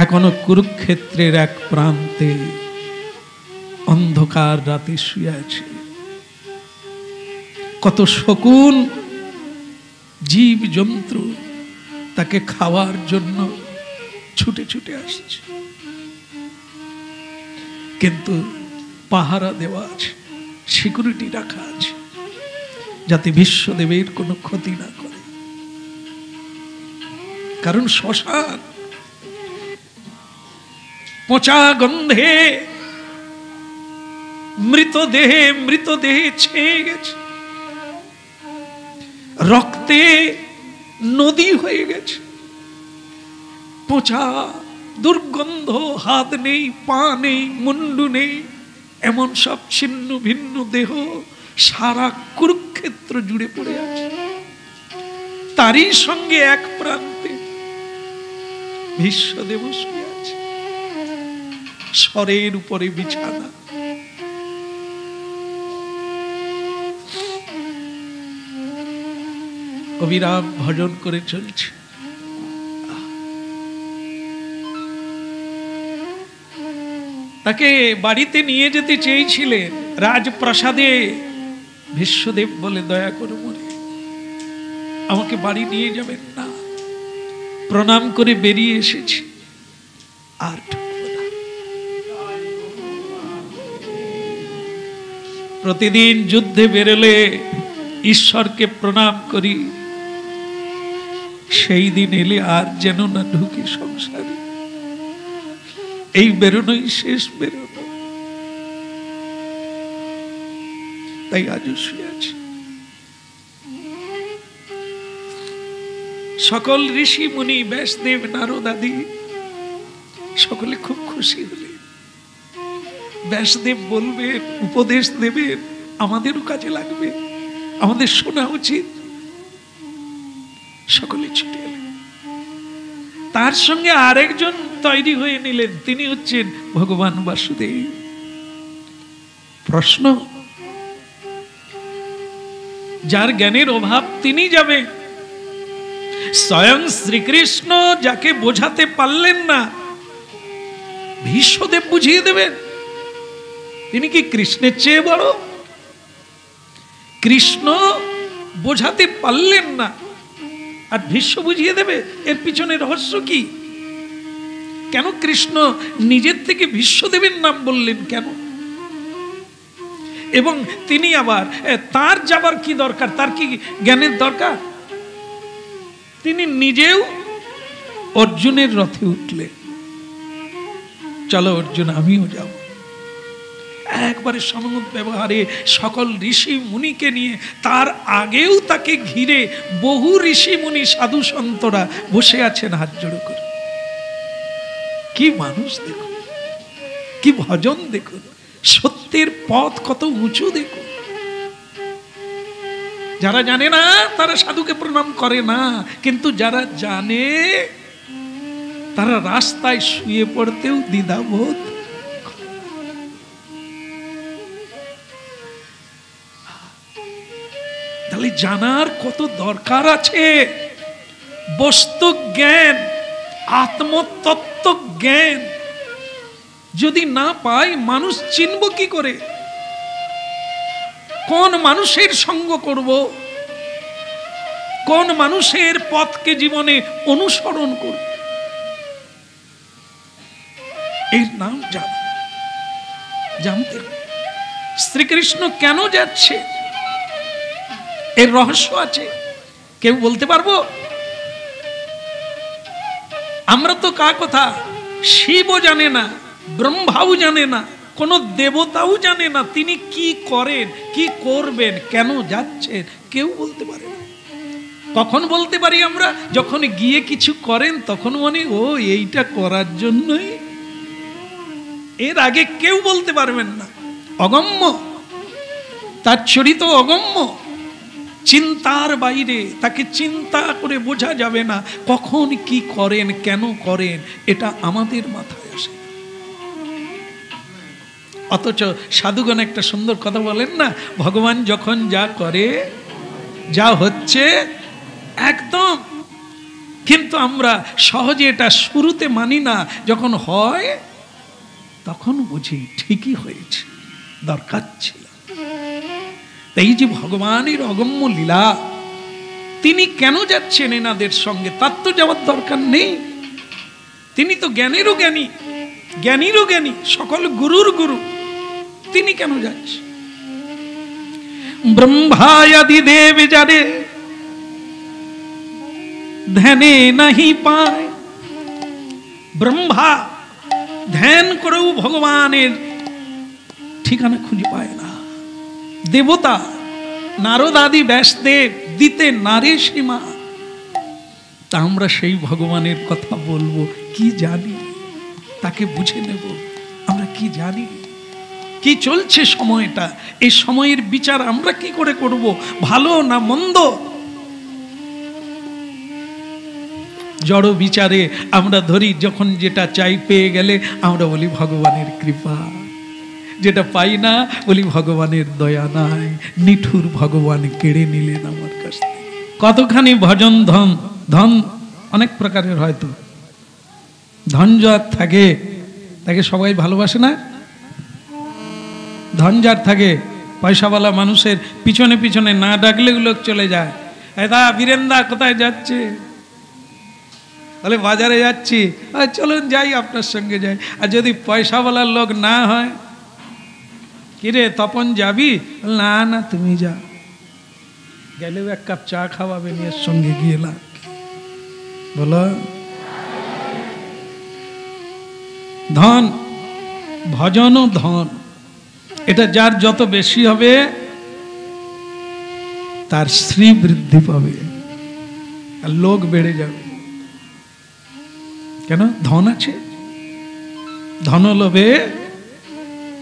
এখনো কুরুক্ষেত্রের এক প্রান্তে অন্ধকার রাতে শুয়ে আছে। কত শকুন জীব জন্তু তাকে খাওয়ার জন্য ছুটে ছুটে আসছে, কিন্তু পাহারা দেওয়া আছে, সিকিউরিটি রাখা আছে, যাতে বিশ্বদেবের কোনো ক্ষতি না করে। কারণ শ্মশান পচা গন্ধে মৃতদেহে ছেয়ে গেছে, রক্তে নদী হয়ে গেছে, পচা দুর্গন্ধ, হাত নেই, পা নেই, মুন্ডু নেই, এমন সব ছিন্ন ভিন্ন দেহ সারা কুরুক্ষেত্র জুড়ে পড়ে আছে। তারই সঙ্গে এক প্রান্তে ভীষ্মদেব শুয়ে আছে, স্বরের উপরে বিছানা। অবিরাম ভজন করে চলছে। তাকে বাড়িতে নিয়ে যেতে চেয়েছিলেন রাজপ্রাসাদে। ভীষ্মদেব বলে, দয়া করে মরে আমাকে বাড়ি নিয়ে যাবেন না, প্রণাম করে বেরিয়ে এসেছি, আর ঢুকবো না। প্রতিদিন যুদ্ধে বেরোলে ঈশ্বরকে প্রণাম করি, সেই দিন এলে আর যেন না ঢুকি সংসারে, এই বেরোনোই শেষ বেরোনো। তাই আজও শুয়ে আছে। সকল ঋষি মুনি, ব্যাসদেব, নারদ আদি সকলে খুব খুশি হলেন। ব্যাসদেব বলবেন, উপদেশ দেবেন, আমাদেরও কাজে লাগবে, আমাদের শোনা উচিত। সকলে ছুটে এলেন। তার সঙ্গে আরেকজন তৈরি হয়ে নিলেন, তিনি হচ্ছেন ভগবান বাসুদেব। প্রশ্ন, যার জ্ঞানের অভাব তিনি যাবেন, স্বয়ং শ্রীকৃষ্ণ যাকে বোঝাতে পারলেন না, ভীষ্মদেব বুঝিয়ে দেবেন? তিনি কি কৃষ্ণের চেয়ে বড়? কৃষ্ণ বোঝাতে পারলেন না, আর ভীষ্ম বুঝিয়ে দেবে? এর পিছনে রহস্য কি? কেন কৃষ্ণ নিজের থেকে ভীষ্মদেবের নাম বললেন কেন? এবং তিনি আবার তার যাবার কি দরকার? তার কি জ্ঞানের দরকার? তিনি নিজেও অর্জুনের রথে উঠলেন, চলো অর্জুন আমিও যাব। একবারে সনদ ব্যবহারে সকল ঋষি মুনিকে নিয়ে, তার আগেও তাকে ঘিরে বহু ঋষি মুনি সাধু সন্তরা বসে আছেন হাত জোড়ো করে। কি মানুষ দেখুন, কি ভজন দেখুন, সত্যের পথ কত উঁচু দেখুন। যারা জানে না তারা সাধুকে প্রণাম করে না, কিন্তু যারা জানে তারা রাস্তায় শুয়ে পড়তেও দ্বিধাবোধ। তাহলে জানার কত দরকার আছে। বস্তু জ্ঞান, আত্মতত্ত্ব জ্ঞান যদি না পাই, মানুষ চিনব কি করে? কোন মানুষের সঙ্গ করব? কোন মানুষের পথকে জীবনে অনুসরণ করব? এর নাম জানতে। শ্রীকৃষ্ণ কেন যাচ্ছে, এর রহস্য আছে, কেউ বলতে পারবো? আমরা তো কা কথা, শিবও জানে না, ব্রহ্মাও জানে না, কোন দেবতাও জানে না তিনি কি করেন, কি করবেন, কেন যাচ্ছেন, কেউ বলতে পারে না। কখন বলতে পারি আমরা? যখন গিয়ে কিছু করেন তখন মনে, ও এইটা করার জন্যই। এর আগে কেউ বলতে পারবেন না। অগম্য, তার চরিত অগম্য, চিন্তার বাইরে, তাকে চিন্তা করে বোঝা যাবে না কখন কি করেন, কেন করেন, এটা আমাদের মাথায় আসে। অথচ সাধুগণ একটা সুন্দর কথা বলেন না, ভগবান যখন যা করে, যা হচ্ছে একদম। কিন্তু আমরা সহজে এটা শুরুতে মানি না, যখন হয় তখন বুঝি ঠিকই হয়েছে, দরকার ছিল। এই যে ভগবানের অগম্য লীলা, তিনি কেন যাচ্ছেন এনাদের সঙ্গে? তার তো যাওয়ার দরকার নেই। তিনি তো জ্ঞানেরও জ্ঞানী, জ্ঞানীরও জ্ঞানী, সকল গুরুর গুরু। তিনি কেন যাচ্ছে? ব্রহ্মায়াদি দেব যারে ধ্যানে নাহি পায়, ব্রহ্মা ধ্যান করেও ভগবানের ঠিকানা খুঁজে পায় না। দেবতা নারদ আদি ব্যাসদেব দিতে নারে সীমা। তা আমরা সেই ভগবানের কথা বলবো কি জানি? তাকে বুঝে নেব আমরা কি জানি? কি চলছে সময়টা? এই সময়ের বিচার আমরা কি করে করব? ভালো না মন্দ? জড় বিচারে আমরা ধরি যখন যেটা চাই পেয়ে গেলে আমরা বলি ভগবানের কৃপা, যেটা পাই না বলি ভগবানের দয়া নাই, নিঠুর ভগবান কেড়ে নিলেন আমার কাছ থেকে। কতখানি ভজন ধন, ধন অনেক প্রকারের, হয়তো ধন যার থাকে তাকে সবাই ভালোবাসে না। ধন যার থাকে, পয়সাওয়ালা মানুষের পিছনে পিছনে না ডাকলে লোক চলে যায়। দা বীরেন্দা কোথায় যাচ্ছে? বলে বাজারে যাচ্ছি। চলুন যাই, আপনার সঙ্গে যাই। আর যদি পয়সাওয়ালার লোক না হয়, কিরে তপন যাবি? না না তুমি যা। গেলেও এক কাপ চা খাওয়াবে, নিয়ে সঙ্গে গিয়ে লাগ। বলো ধন, ভজন ও ধন, এটা যার যত বেশি হবে তার শ্রী বৃদ্ধি পাবে আর লোক বেড়ে যাবে। কেন? ধন আছে, ধন লোভে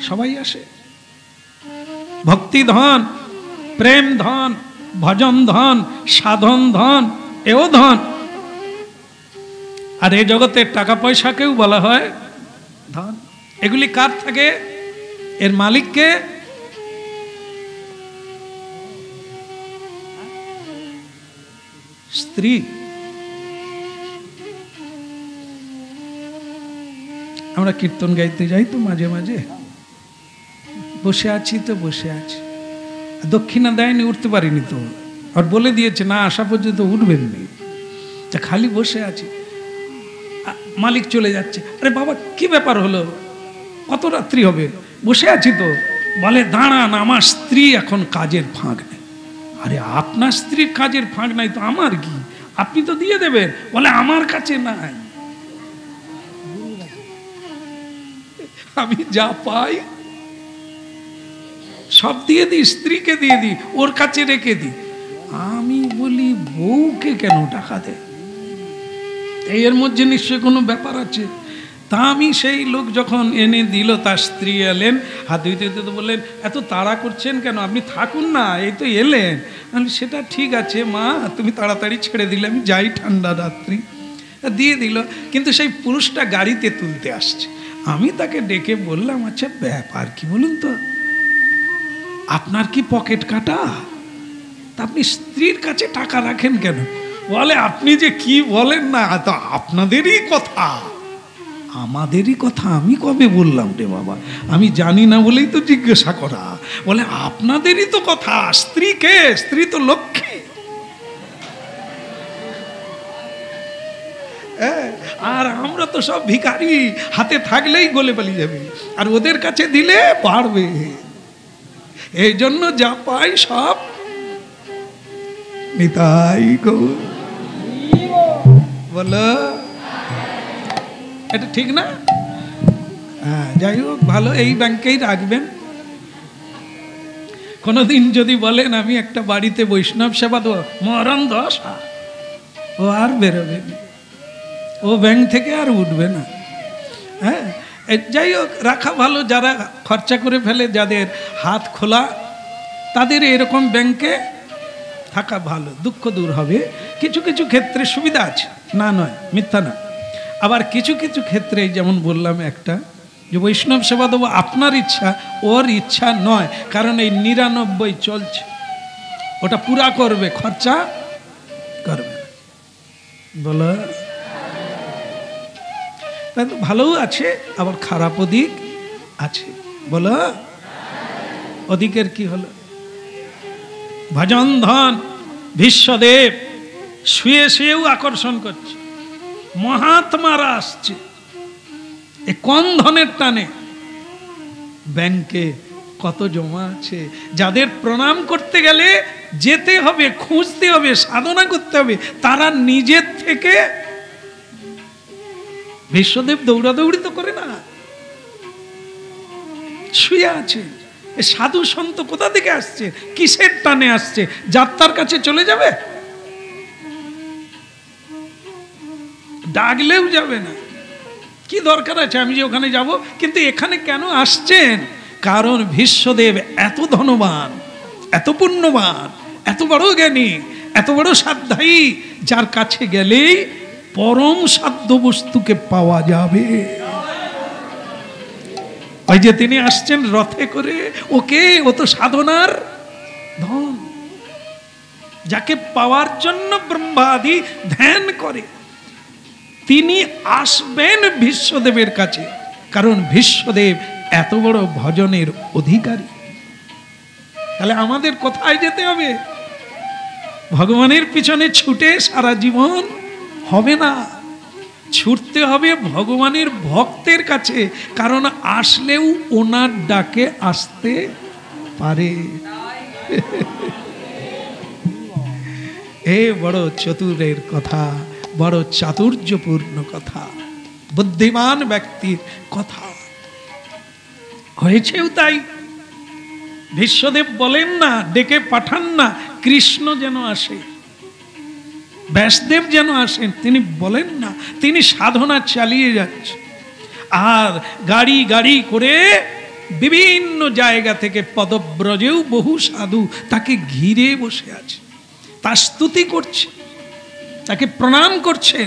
সবাই আসে। ভক্তি ধন, প্রেম ধন, ভজন ধন, সাধন ধন, এও ধন। আর এই জগতের টাকা পয়সাকেও বলা হয় ধন। এগুলি কার থাকে? এর মালিককে। স্ত্রী। আমরা কীর্তন গাইতে যাই তো মাঝে মাঝে, বসে আছি তো বসে আছি, দক্ষিণা দেয়নি, উঠতে পারিনি তো, আর বলে দিয়েছে না আসা পর্যন্ত উঠবেন নি, খালি বসে আছি। মালিক চলে যাচ্ছে। আরে বাবা কি ব্যাপার হলো? কত রাত্রি হবে? বসে আছি তো। বলে দাঁড়ান, আমার স্ত্রী এখন কাজের ফাঁক নেই। আরে আপনার স্ত্রীর কাজের ফাঁক নাই তো আমার কি? আপনি তো দিয়ে দেবেন। বলে আমার কাছে নাই, আমি যা পাই সব দিয়ে দিই, স্ত্রীকে দিয়ে দিই, ওর কাছে রেখে দিই। আমি বলি বউকে কেন টাকা দেয়? এর মধ্যে নিশ্চয়ই কোনো ব্যাপার আছে। তা আমি সেই লোক যখন এনে দিল, তার স্ত্রী এলেন, হাত ধুইতে ধুইতে তো বললেন এত তাড়া করছেন কেন? আপনি থাকুন না, এই তো এলেন। আমি সেটা ঠিক আছে মা, তুমি তাড়াতাড়ি ছেড়ে দিলে আমি যাই, ঠান্ডা রাত্রি। দিয়ে দিল। কিন্তু সেই পুরুষটা গাড়িতে তুলতে আসছে। আমি তাকে ডেকে বললাম, আচ্ছা ব্যাপার কি বলুন তো, আপনার কি পকেট কাটা? তা আপনি স্ত্রীর কাছে টাকা রাখেন কেন? বলে আপনি যে কি বলেন না, তা আপনাদেরই কথা। আমাদেরই কথা আমি কবে বললাম রে বাবা? আমি জানি না বলেই তো জিজ্ঞাসা করা। বলে আপনাদেরই তো কথা। স্ত্রী কে? স্ত্রী তো লক্ষ্মী। আর আমরা তো সব ভিখারি, হাতে থাকলেই গলে পালিয়ে যাবে, আর ওদের কাছে দিলে বাড়বে। এই জন্য যা পাই সব নিতাই গো। বলো এটা ঠিক না? হ্যাঁ, যাই হোক ভালো, এই ব্যাংকেই রাখবেন। কোনোদিন যদি বলেন আমি একটা বাড়িতে বৈষ্ণব সেবা দেবো, মরণ দশা, ও আর বেরোবে না, ও ব্যাংক থেকে আর উঠবে না। হ্যাঁ, যাই হোক রাখা ভালো। যারা খরচা করে ফেলে, যাদের হাত খোলা, তাদের এরকম ব্যাংকে থাকা ভালো, দুঃখ দূর হবে। কিছু কিছু ক্ষেত্রে সুবিধা আছে, না নয়, মিথ্যা না। আবার কিছু কিছু ক্ষেত্রে যেমন বললাম একটা, যে বৈষ্ণব সেবা দেবো আপনার ইচ্ছা, ওর ইচ্ছা নয়, কারণ এই 99 চলছে, ওটা পুরা করবে, খরচা করবে। বলো তাই তো ভালোও আছে, আবার খারাপও দিক আছে। বলো ওদিকের কি হলো? ভজন ধন, বিশ্বদেব শুয়ে শুয়েও আকর্ষণ করছে, মহাত্মারা আসছে এ কোন ধনের টানে। ব্যাংকে কত জমা আছে, যাদের প্রণাম করতে গেলে যেতে হবে, খুঁজতে হবে, সাধনা করতে হবে, তারা নিজের থেকে। বিশ্বদেব দৌড়াদৌড়ি তো করে না, শুয়ে আছে। সাধু সন্ত কোথা থেকে আসছে, কিসের টানে আসছে? যাত্রার কাছে চলে যাবে, ডাকলেও যাবে না। কি দরকার আছে আমি যে ওখানে যাব? কিন্তু এখানে কেন আসছেন? কারণ বিশ্বদেব এত ধনবান, এত পুণ্যবান, এত বড় জ্ঞানী, এত বড় সাধ্যায়ী, যার কাছে গেলেই পরম সাধ্য বস্তুকে পাওয়া যাবে। ওই যে তিনি আসছেন রথে করে, ওকে, ও তো সাধনার ধন, যাকে পাওয়ার জন্য ব্রহ্মাদি ধ্যান করে, তিনি আসবেন বিশ্বদেবের কাছে। কারণ বিশ্বদেব এত বড় ভজনের অধিকারী। তাহলে আমাদের কোথায় যেতে হবে? ভগবানের পিছনে ছুটে সারা জীবন হবে না, ছুটতে হবে ভগবানের ভক্তের কাছে। কারণ আসলেও ওনার ডাকে আসতে পারে। এ বড় চতুরের কথা, বড় চাতুর্যপূর্ণ কথা, বুদ্ধিমান ব্যক্তির কথা। হয়েছেও তাই। বিশ্বদেব বলেন না, ডেকে পাঠান না কৃষ্ণ যেন আসে, ব্যাসদেব যেন আসেন, তিনি বলেন না। তিনি সাধনা চালিয়ে যাচ্ছে। আর গাড়ি গাড়ি করে বিভিন্ন জায়গা থেকে পদব্রজেও বহু সাধু তাকে ঘিরে বসে আছে, তার স্তুতি করছে, তাকে প্রণাম করছে।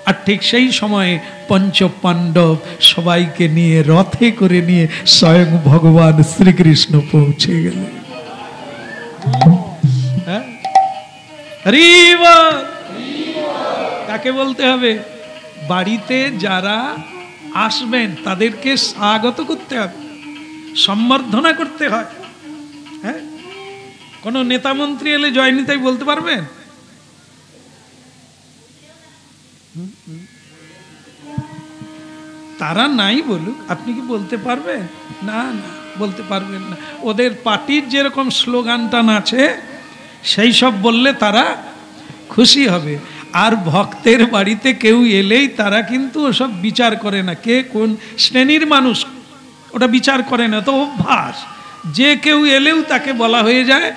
আর ঠিক সেই সময়ে পঞ্চপাণ্ডব সবাইকে নিয়ে রথে করে নিয়ে স্বয়ং ভগবান শ্রীকৃষ্ণ পৌঁছে গেলেন। তাকে বলতে হবে, বাড়িতে যারা আসবেন তাদেরকে স্বাগত করতে হবে, সম্বর্ধনা করতে হয়। হ্যাঁ, কোন নেতা মন্ত্রী এলে জয় নিতাই বলতে পারবেন? তারা নাই বলুক, আপনি কি বলতে পারবেন? না না, বলতে পারবেন না। ওদের পার্টির যেরকম স্লোগান টান আছে, সেই সব বললে তারা খুশি হবে। আর ভক্তের বাড়িতে কেউ এলেই তারা কিন্তু ওসব বিচার করে না, কে কোন শ্রেণীর মানুষ, ওটা বিচার করে না, তো অভ্যাস। যে কেউ এলেও তাকে বলা হয়ে যায়।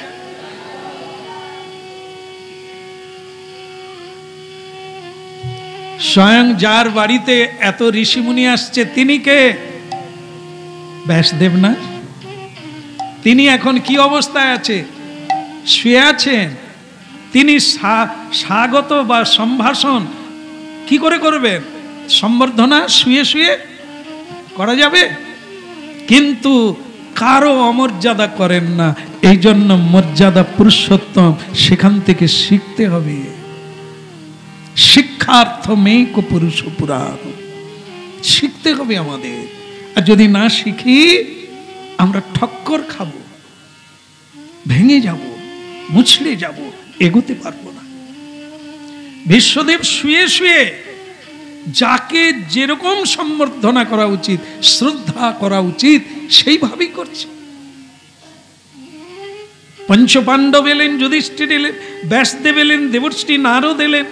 স্বয়ং যার বাড়িতে এত ঋষিমুনি আসছে, তিনি কে? ব্যাসদেব না? তিনি এখন কি অবস্থায় আছে? শুয়ে আছেন। তিনি স্বাগত বা সম্ভাষণ কি করে করবেন? সম্বর্ধনা শুয়ে শুয়ে করা যাবে? কিন্তু কারো অমর্যাদা করেন না। এই জন্য মর্যাদা পুরুষোত্তম, সেখান থেকে শিখতে হবে। শিক্ষার্থমেক পুরুষ পুরাণ, শিখতে হবে আমাদের। আর যদি না শিখি আমরা ঠক্কর খাবো, ভেঙে যাব, মুছলে যাব, এগোতে পারবো না। বিশ্বদেব শুয়ে শুয়ে যাকে যেরকম সম্বর্ধনা করা উচিত, শ্রদ্ধা করা উচিত, সেইভাবেই করছে। পঞ্চপাণ্ডব এলেন, যুধিষ্ঠির এলেন, ব্যাসদেব এলেন, দেবর্ষি নারদ এলেন,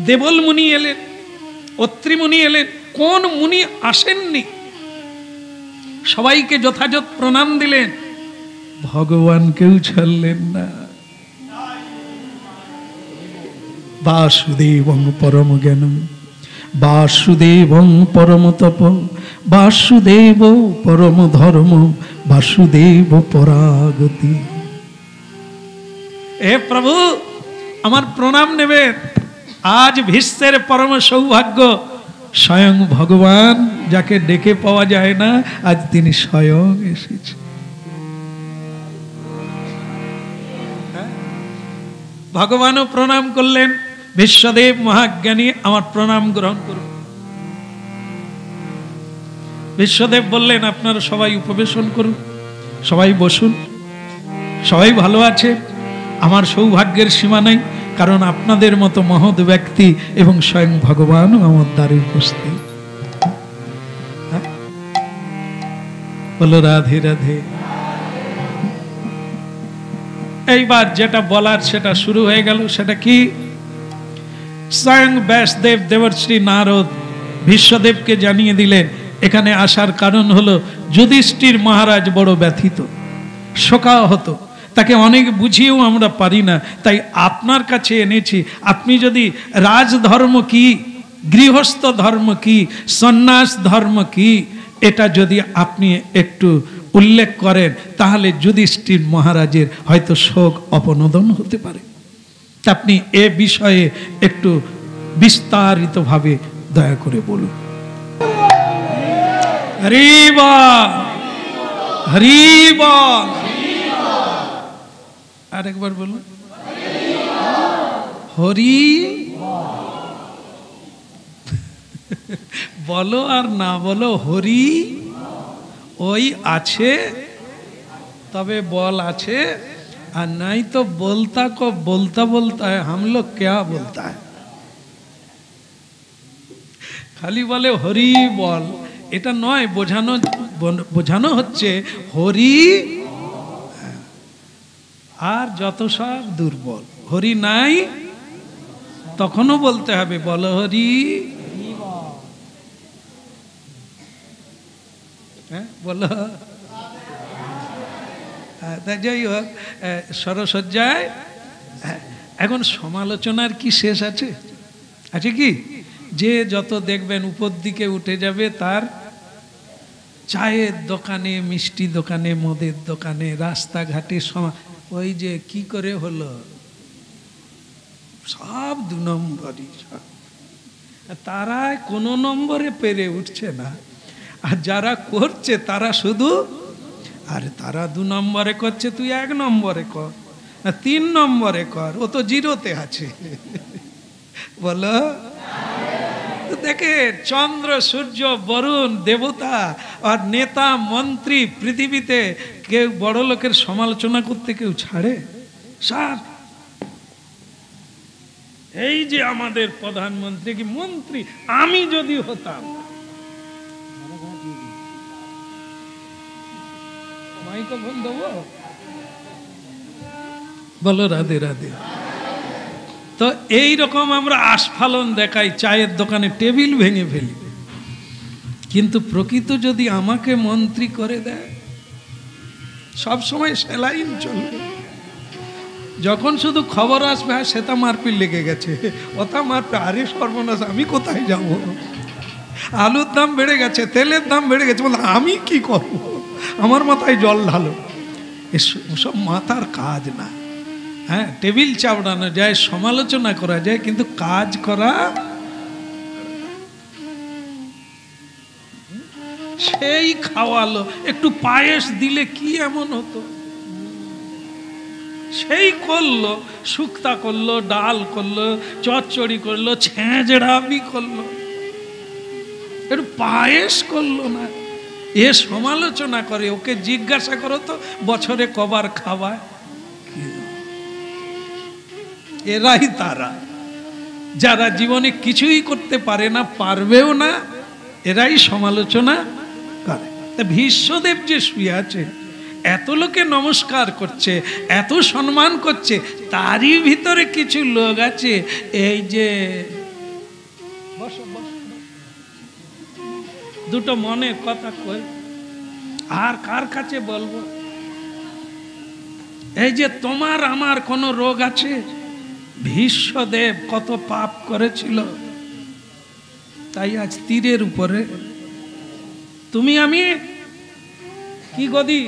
দেবল মুনি এলেন, অত্রি মুনি এলেন। কোন মুনি আসেননি? সবাইকে যথাযথ প্রণাম দিলেন, ভগবানকেও ছাড়লেন না। বাসুদেবং পরম জ্ঞানম, বাসুদেবং পরম তপ, বাসুদেব পরম ধর্ম, বাসুদেব পরাগতি। হে প্রভু, আমার প্রণাম নেবেন। আজ ভীষ্মের পরম সৌভাগ্য, স্বয়ং ভগবান, যাকে ডেকে পাওয়া যায় না, আজ তিনি স্বয়ং এসেছেন। ভগবানও প্রণাম করলেন, বিশ্বদেব মহাজ্ঞানী, আমার প্রণাম গ্রহণ করুন। বিশ্বদেব বললেন, আপনারা সবাই উপবেশন করুন, সবাই বসুন, সবাই ভালো আছে। আমার সৌভাগ্যের সীমা নেই, কারণ আপনাদের মতো মহৎ ব্যক্তি এবং স্বয়ং ভগবানও আমার দ্বারে উপস্থিত। বলো রাধে রাধে। এইবার যেটা বলার সেটা শুরু হয়ে গেল। সেটা কি? স্বয়ং ব্যাসদেব দেবর্ষি নারদ ভীষ্মদেবকে জানিয়ে দিলেন এখানে আসার কারণ হলো যুধিষ্ঠির মহারাজ বড় ব্যথিত, শোকাহত, তাকে অনেক বুঝিয়েও আমরা পারি না, তাই আপনার কাছে এনেছি। আপনি যদি রাজধর্ম কি, গৃহস্থ ধর্ম কি, সন্ন্যাস ধর্ম কি, এটা যদি আপনি একটু উল্লেখ করেন তাহলে যুধিষ্ঠির মহারাজের হয়তো শোক অপনোদন হতে পারে। আপনি এ বিষয়ে একটু বিস্তারিতভাবে দয়া করে বলুন। হরি বল, হরি বল। আরেকবার বলুন, হরি বলো আর না বলো, হরি ওই আছে, তবে বল আছে, আর नहीं तो बोलता को बोलता बोलता है, हम लोग क्या बोलता है, খালি বলে হরি বল। এটা নয়, বোঝানো হচ্ছে হরি আর যত সব দুর্বল, হরি নাই তখনও বলতে হবে বলো হরি। হ্যাঁ বলো। যাই হোক, সরসজ্জায় এখন সমালোচনার কি শেষ আছে? আছে কি? যে যত দেখবেন উপর দিকে উঠে যাবে তার চায়ের দোকানে, মিষ্টি দোকানে, মদের দোকানে, রাস্তাঘাটে ওই যে কি করে হলো, সব 2 নম্বরই। তারা কোনো নম্বরে পেরে উঠছে না, আর যারা করছে তারা শুধু, আরে তারা 2 নম্বরে করছে, তুই 1 নম্বরে কর, 3 নম্বরে কর, ও তো 0-তে আছে। বলো। দেখে চন্দ্র, সূর্য, বরুণ, দেবতা আর নেতা মন্ত্রী পৃথিবীতে কেউ বড় লোকের সমালোচনা করতে কেউ ছাড়ে? স্যার এই যে আমাদের প্রধানমন্ত্রী কি মন্ত্রী, আমি যদি হতাম, মাইক্রোফোন দেবো। বলো রাধে রাধে। তো এই রকম আমরা আস্ফালন দেখাই, চায়ের দোকানে টেবিল ভেঙে ফেলি, কিন্তু প্রকৃত যদি আমাকে মন্ত্রী করে দেয়, সব সময় সেলাইন চলবে। যখন শুধু খবর আসবে হ্যাঁ সেটা মারপিট লেগে গেছে, ওটা মারপিট, আরে সর্বনাশ, আমি কোথায় যাব? আলুর দাম বেড়ে গেছে, তেলের দাম বেড়ে গেছে, বলে আমি কি করব? আমার মাথায় জল ঢালো। এসব মাথার কাজ না। হ্যাঁ, টেবিল চাপড়ানো যায়, সমালোচনা করা যায়, কিন্তু কাজ করা। সেই খাওয়ালো, একটু পায়েস দিলে কি এমন হতো, সেই করলো, শুক্তা করলো, ডাল করলো, চচ্চড়ি করলো, ছেঁচড়াবি করলো, একটু পায়েস করলো না। এ সমালোচনা করে, ওকে জিজ্ঞাসা করো তো বছরে কবার খাওয়ায়। এরাই তারা যারা জীবনে কিছুই করতে পারে না, পারবেও না, এরাই সমালোচনা করে। ভীষ্মদেব যে শুয়ে আছে, এত লোকে নমস্কার করছে, এত সম্মান করছে, তারই ভিতরে কিছু লোক আছে এই যে দুটো মনের কথা কই, আর কার কাছে বলবো? এই যে তোমার আমার কোন রোগ আছে? ভীষ্মদেব কত পাপ করেছিল, তাই আজ তীরের উপরে তুমি আমি কি গদি,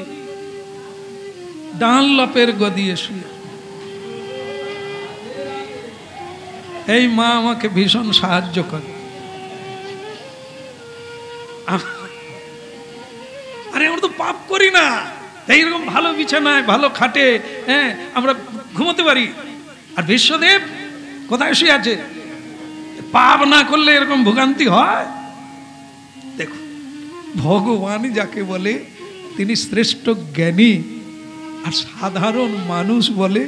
ডানলপের গদি শুয়ে। এই মা আমাকে ভীষণ সাহায্য করে। আরে আমরা তো পাপ করি না, এইরকম ভালো বিছানায়, ভালো খাটে, হ্যাঁ আমরা ঘুমোতে পারি। আর ভীষ্মদেব কোথায় শুয়ে আছে? পাপ না করলে এরকম ভোগান্তি হয়? দেখো, ভগবান যাকে বলে তিনি শ্রেষ্ঠ জ্ঞানী, আর সাধারণ মানুষ বলে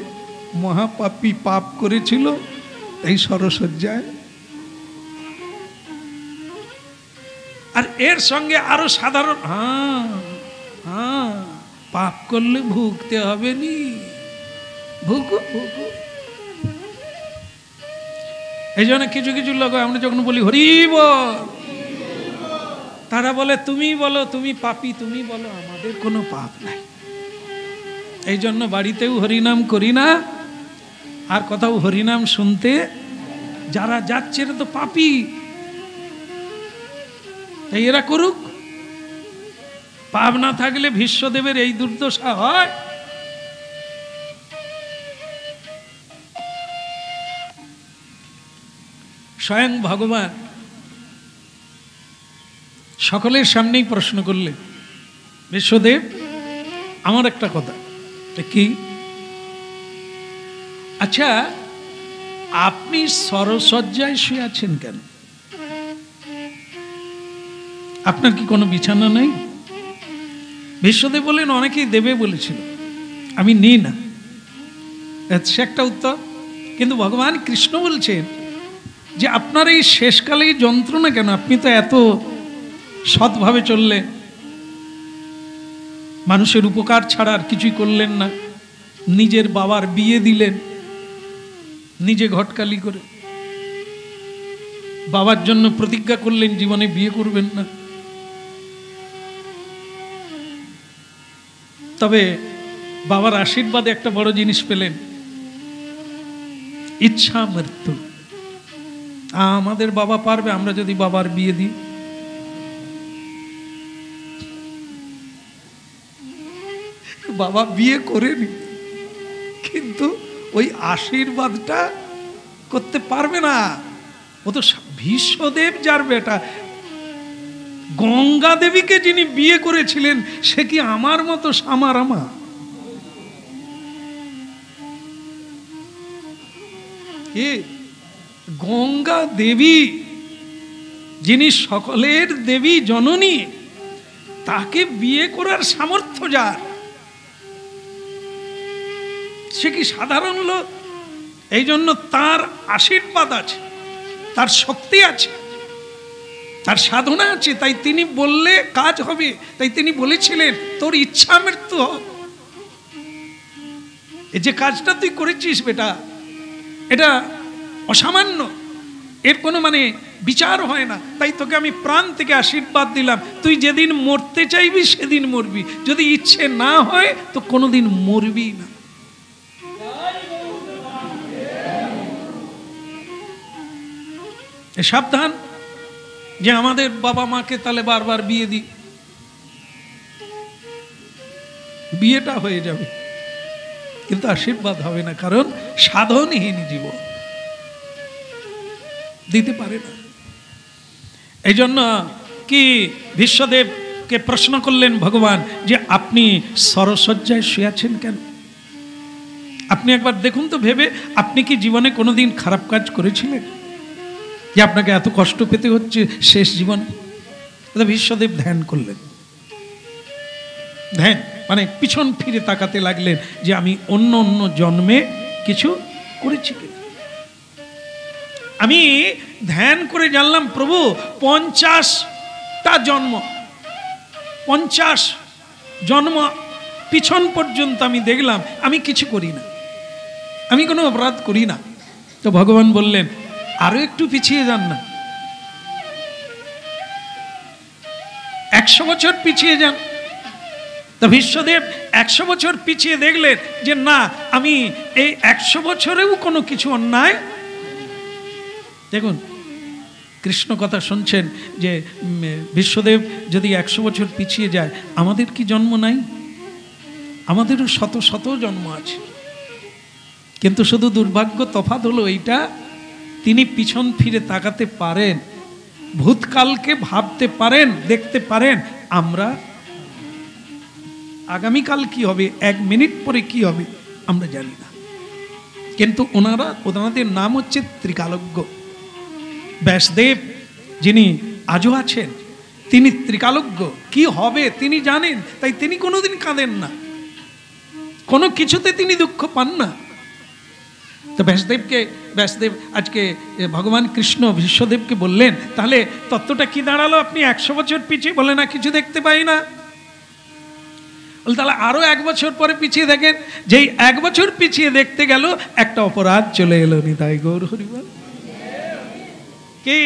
মহাপাপী পাপ করেছিল এই সরসজ্জায়। আর এর সঙ্গে আরো সাধারণ পাপ করলে ভুগতে হবে নি, ভুগো ভুগো। এই জন্য কিছু কিছু লোক আমরা যখন বলি হরি বল, তারা বলে তুমি বলো তুমি পাপী, তুমি বলো আমাদের কোনো পাপ নাই। এই জন্য বাড়িতেও হরিনাম করি না, আর কোথাও হরিনাম শুনতে যারা যাচ্ছে এরা তো পাপী, তাই এরা করুক। পাপ না থাকলে ভীষ্মদেবের এই দুর্দশা হয়? স্বয়ং ভগবান সকলের সামনেই প্রশ্ন করলেন, বিশ্বদেব আমার একটা কথা, কি? আচ্ছা আপনি সরসজ্জায় শুয়ে আছেন কেন? আপনার কি কোনো বিছানা নেই? বিশ্বদেব বললেন অনেকেই দেবে বলেছিল, আমি নিই না। সে একটা উত্তর। কিন্তু ভগবান কৃষ্ণ বলছেন যে আপনার এই শেষকালে এই যন্ত্রণা কেন? আপনি তো এত সৎভাবে চললেন, মানুষের উপকার ছাড়া আর কিছুই করলেন না, নিজের বাবার বিয়ে দিলেন নিজে ঘটকালি করে, বাবার জন্য প্রতিজ্ঞা করলেন জীবনে বিয়ে করবেন না। তবে বাবার আশীর্বাদে একটা বড় জিনিস পেলেন, ইচ্ছা মৃত্যু। আমাদের বাবা পারবে আমরা যদি বাবার বিয়ে দিই? বাবা বিয়ে করেনি, কিন্তু ওই আশীর্বাদটা করতে পারবে না। ও তো ভীষ্মদেব যার বেটা, গঙ্গা দেবীকে যিনি বিয়ে করেছিলেন সে কি আমার মতো সামারামা? গঙ্গা দেবী যিনি সকলের দেবী জননী, তাকে বিয়ে করার সামর্থ্য যার, সে কি সাধারণ লোক? এই জন্য তার আশীর্বাদ আছে, তার শক্তি আছে, তার সাধনা আছে, তাই তিনি বললে কাজ হবে। তাই তিনি বলেছিলেন তোর ইচ্ছা মৃত্যু হোক। এই যে কাজটা তুই করেছিস বেটা, এটা অসামান্য, এর কোনো মানে বিচার হয় না। তাই তোকে আমি প্রাণ থেকে আশীর্বাদ দিলাম, তুই যেদিন মরতে চাইবি সেদিন মরবি, যদি ইচ্ছে না হয় তো কোনোদিন মরবি না। সাবধান যে আমাদের বাবা মাকে তাহলে বারবার বিয়ে দিই, বিয়েটা হয়ে যাবে কিন্তু আশীর্বাদ হবে না, কারণ সাধনহীন জীবন দিতে পারে না। এই জন্য কি ভীষ্মদেবকে প্রশ্ন করলেন ভগবান যে আপনি সরসজ্জায় শুয়ে আছেন কেন? আপনি একবার দেখুন তো ভেবে, আপনি কি জীবনে কোনোদিন খারাপ কাজ করেছিলেন যে আপনাকে এত কষ্ট পেতে হচ্ছে শেষ জীবনে? ভীষ্মদেব ধ্যান করলেন, ধ্যান মানে পিছন ফিরে তাকাতে লাগলেন যে আমি অন্য অন্য জন্মে কিছু করেছি কিনা। আমি ধ্যান করে জানলাম প্রভু 50টা জন্ম, 50 জন্ম পিছন পর্যন্ত আমি দেখলাম আমি কিছু করি না, আমি কোনো অপরাধ করি না। তো ভগবান বললেন আরো একটু পিছিয়ে যান না, 100 বছর পিছিয়ে যান। তো ভীষ্মদেব 100 বছর পিছিয়ে দেখলেন যে না, আমি এই 100 বছরেও কোনো কিছু অন্যায়। দেখুন কৃষ্ণ কথা শুনছেন যে ভীষ্মদেব যদি 100 বছর পিছিয়ে যায়, আমাদের কি জন্ম নাই? আমাদেরও শত শত জন্ম আছে, কিন্তু শুধু দুর্ভাগ্য তফাৎ হলো এইটা, তিনি পিছন ফিরে তাকাতে পারেন, ভূতকালকে ভাবতে পারেন, দেখতে পারেন। আমরা আগামীকাল কি হবে, 1 মিনিট পরে কি হবে আমরা জানি না, কিন্তু ওনাদের নাম হচ্ছে ত্রিকালজ্ঞ। ব্যাসদেব যিনি আজও আছেন তিনি ত্রিকালজ্ঞ, কি হবে তিনি জানেন, তাই তিনি কোনোদিন কাঁদেন না, কোনো কিছুতে তিনি দুঃখ পান না। তো ব্যাসদেব আজকে ভগবান কৃষ্ণ বিশ্বদেবকে বললেন, তাহলে তত্ত্বটা কি দাঁড়ালো? আপনি 100 বছর পিছিয়ে বলে না কিছু দেখতে পাই না। বলে তাহলে আরো 1 বছর পরে পিছিয়ে দেখেন। যেই 1 বছর পিছিয়ে দেখতে গেল, একটা অপরাধ চলে এলো। নিতাই গৌর হরিবল। কি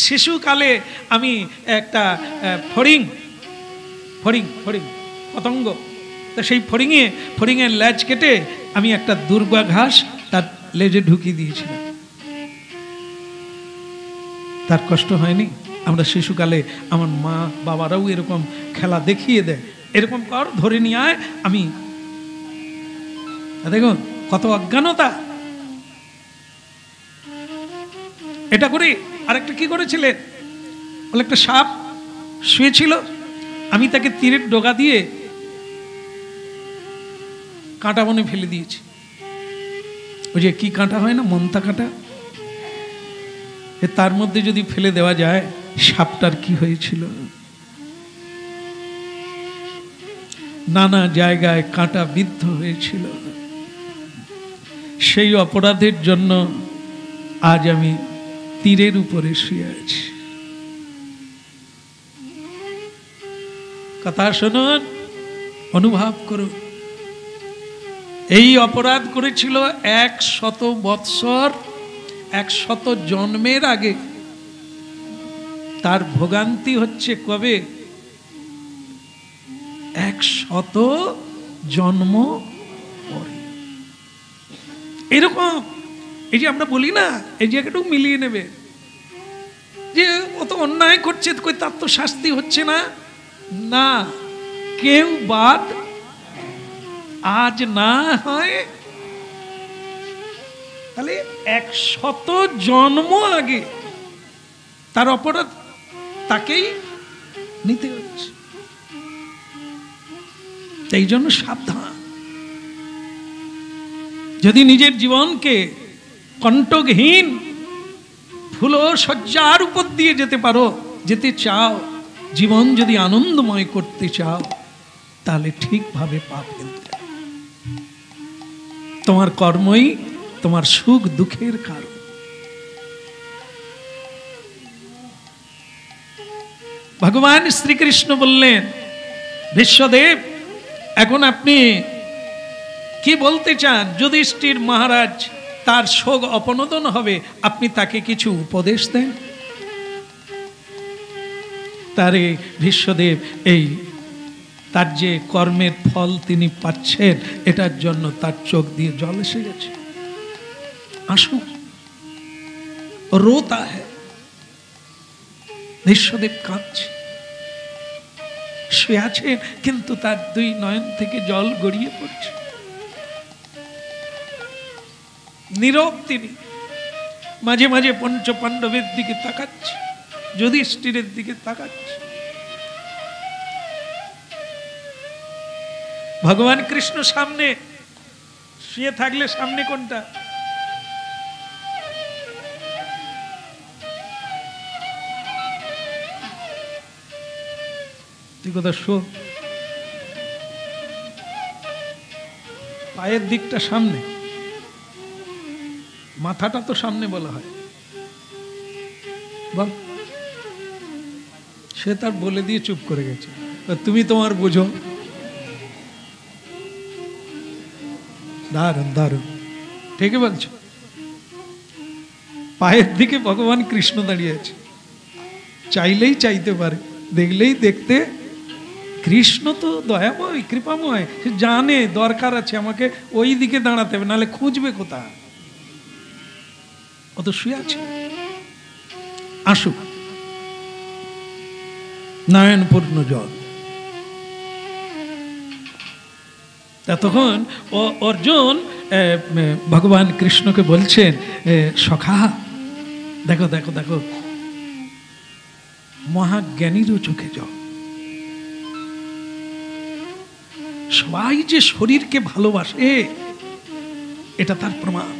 শিশুকালে আমি একটা ফড়িং পতঙ্গ, তো সেই ফড়িংয়ের লেজ কেটে আমি একটা দুর্গা ঘাস তার লেজে ঢুকিয়ে দিয়েছিলাম। তার কষ্ট হয়নি? আমরা শিশুকালে আমার মা বাবারাও এরকম খেলা দেখিয়ে দেয়, এরকম কর, ধরে নিয়ে আয়। আমি দেখুন কত অজ্ঞানতা। এটা করি। আরেকটা কি করেছিলেন? বলে একটা সাপ শুয়েছিল, আমি তাকে তীরের ডগা দিয়ে কাঁটা বনে ফেলে দিয়েছি। ওই যে কি কাঁটা হয় না, মন্তা কাঁটা, তার মধ্যে যদি ফেলে দেওয়া যায়, সাপটার কি হয়েছিল? নানা জায়গায় কাঁটা বিদ্ধ হয়েছিল। সেই অপরাধের জন্য আজ আমি তীরের উপরে শুয়ে আছি। কথা শুনুন, অনুভব করুন। এই অপরাধ করেছিল 100 বৎসর, 100 জন্মের আগে। তার ভোগান্তি হচ্ছে কবে? 100 জন্ম পরে। এরকম এই যে আমরা বলি না, এই জায়গাটাও মিলিয়ে নেবে যে ও তো অন্যায় করছে, কই তার তো শাস্তি হচ্ছে না। না, কেউ বাদ আজ না হয়, তাহলে 100 জন্ম আগে তার অপরাধ তাকেই নিতে হচ্ছে। এই জন্য সাবধান। যদি নিজের জীবনকে কণ্টকহীন ফুলো সজ্জার উপর দিয়ে যেতে চাও, জীবন যদি আনন্দময় করতে চাও, তাহলে ঠিকভাবে পা ফেলতে। তোমার কর্মই তোমার সুখ দুঃখের কারণ। ভগবান শ্রীকৃষ্ণ বললেন, বিশ্বদেব, এখন আপনি কি বলতে চান? যুধিষ্ঠির মহারাজ তার শোক অপনোদন হবে, আপনি তাকে কিছু উপদেশ দেন। তারে বিশ্বদেব এই তার যে কর্মের ফল তিনি পাচ্ছেন, এটার জন্য তার চোখ দিয়ে জল এসে গেছে। আসুন, রোতা হ্যায়। বিশ্বদেব কাঁদছে, শুয়ে আছে, কিন্তু তার 2 নয়ন থেকে জল গড়িয়ে পড়ছে। নীরব তিনি। মাঝে মাঝে পঞ্চ পাণ্ডবের দিকে তাকাচ্ছে, যুধিষ্ঠিরের দিকে তাকাচ্ছে। ভগবান কৃষ্ণ সামনে শুয়ে থাকলে সামনে কোনটা? তুই কথা শোন, পায়ের দিকটা সামনে, মাথাটা তো সামনে বলা হয়। বল। সে তার বলে দিয়ে চুপ করে গেছে। তুমি তোমার বুঝো। দারুণ দারুণ, ঠিকই বলছো। পায়ের দিকে ভগবান কৃষ্ণ দাঁড়িয়ে আছে। চাইলেই চাইতে পারে, দেখলেই দেখতে। কৃষ্ণ তো দয়াময়, কৃপাময়, সে জানে দরকার আছে আমাকে ওই দিকে দাঁড়াতে হবে, নাহলে খুঁজবে কোথায়। ও তো শুয়ে আছে। আসুক, নয়ন পূর্ণ জল। তখন অর্জুন ভগবান কৃষ্ণকে বলছেন, সখা দেখো দেখো দেখো, মহাজ্ঞানীরও চোখে জল। সবাই যে শরীরকে ভালোবাসে, এটা তার প্রমাণ।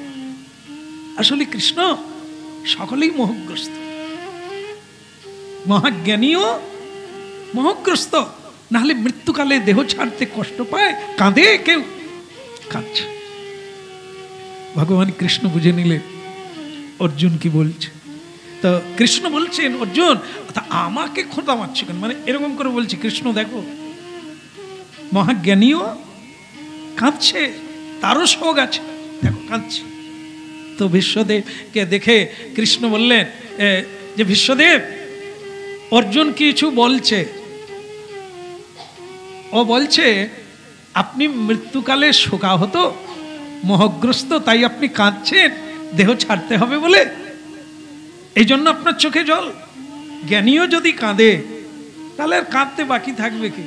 আসলে কৃষ্ণ সকলেই মোহগ্রস্ত, মহাজ্ঞানীও মোহগ্রস্ত। নাহলে মৃত্যুকালে দেহ ছাড়তে কষ্ট পায়, কাঁদে কেউ, কাঁদছে। ভগবান কৃষ্ণ বুঝে নিলেন অর্জুন কি বলছে। তো কৃষ্ণ বলছেন, অর্জুন তা আমাকে খোঁটা মারছে কেন, মানে এরকম করে বলছে। কৃষ্ণ দেখো মহাজ্ঞানীও কাঁদছে, তারও শোক আছে, দেখো কাঁদছে। তো বিশ্বদেবকে দেখে কৃষ্ণ বললেন যে বিশ্বদেব, অর্জুন কিছু বলছে, ও বলছে আপনি মৃত্যুকালে শোকাহত মোহগ্রস্ত, তাই আপনি কাঁদছেন দেহ ছাড়তে হবে বলে, এই জন্য আপনার চোখে জল। জ্ঞানীও যদি কাঁদে তাহলে আর কাঁদতে বাকি থাকবে কি?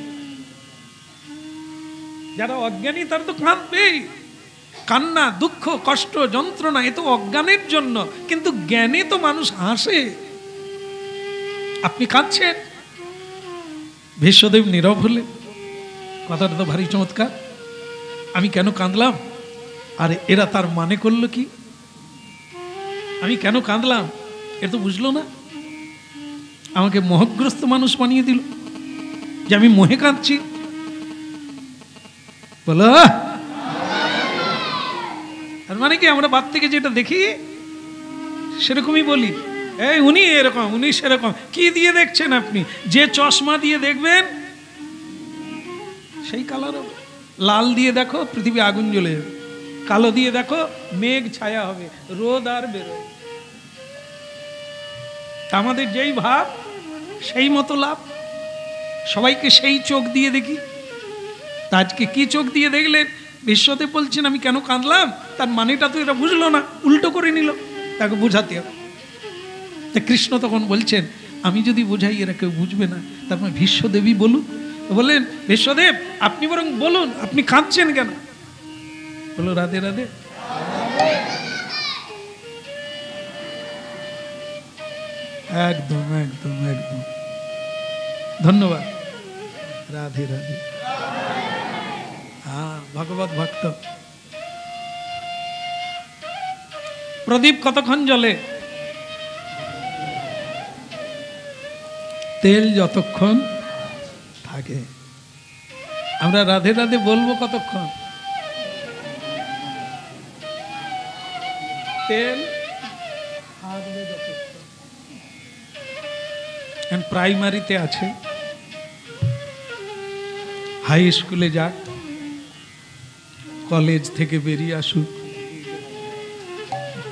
যারা অজ্ঞানী তারা তো কাঁদবেই। কান্না, দুঃখ, কষ্ট, যন্ত্রণা এ তো অজ্ঞানের জন্য, কিন্তু জ্ঞানে তো মানুষ হাসে। আপনি কাঁদছেন। ভীষ্মদেব নীরব হলে। কথাটা তো ভারী চমৎকার। আমি কেন কাঁদলাম, আর এরা তার মানে করলো কি? আমি কেন কাঁদলাম এ তো বুঝলো না, আমাকে মোহগ্রস্ত মানুষ বানিয়ে দিল যে আমি মোহে কাঁদছি। বলো আর মানে কি, আমরা বাদ থেকে যেটা দেখি সেরকমই বলি, এই উনি এরকম, উনি সেরকম। কি দিয়ে দেখছেন আপনি? যে চশমা দিয়ে দেখবেন সেই কালার হবে। লাল দিয়ে দেখো পৃথিবী আগুন জ্বলে যাবে, কালো দিয়ে দেখো মেঘ ছায়া হবে, রোদ আর বেরোয়। আমাদের যেই ভাব সেই মতো লাভ। সবাইকে সেই চোখ দিয়ে দেখি। আজকে কি চোখ দিয়ে দেখলেন? বিশ্বদেব বলছেন আমি কেন কাঁদলাম, তার মানেটা তো এরা বুঝলো না, উল্টো করে নিল, তাকে বুঝাতে হবে। তা কৃষ্ণ তখন বলছেন আমি যদি বোঝাই এরা কেউ বুঝবে না, তারপর ভীষ্মদেবী বলুন। বললেন বিশ্বদেব আপনি বরং বলুন আপনি কাঁদছেন কেন? বলো রাধে রাধে। একদম একদম একদম, ধন্যবাদ। রাধে রাধে। হ্যাঁ, ভগবত ভক্ত। প্রদীপ কতক্ষণ জ্বলে? তেল যতক্ষণ থাকে। আমরা রাধে রাধে বলবো কতক্ষণ? তেল থাকবে যতক্ষণ। প্রাইমারিতে আছে, হাই স্কুলে যাক, কলেজ থেকে বেরিয়ে আসুক,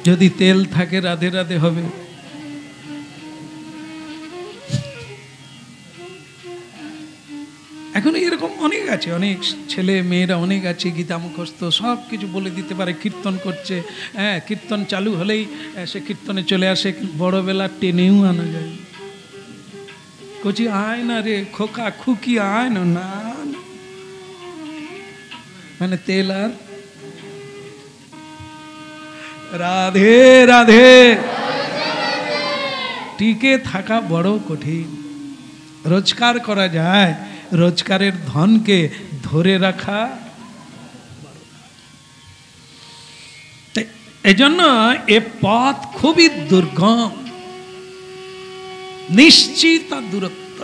যদি তেল থাকে রাধে রাধে হবে। এখন এরকম অনেক আছে, অনেক ছেলে মেয়েরা অনেক আছে গীতা মুখস্থ, সব কিছু বলে দিতে পারে, কীর্তন করছে। হ্যাঁ, কীর্তন চালু হলেই সে কীর্তনে চলে আসে, বড়বেলা টেনেও আনা যায়। কচি আয় না রে খোকা, খুকি আয় না, না মানে তেল আর রাধে রাধে। টিকে থাকা বড় কঠিন। রোজগার করা যায়, রোজগারের ধনকে ধরে রাখা। এজন্য এ পথ খুবই দুর্গম, নিশ্চিত দূরত্ব,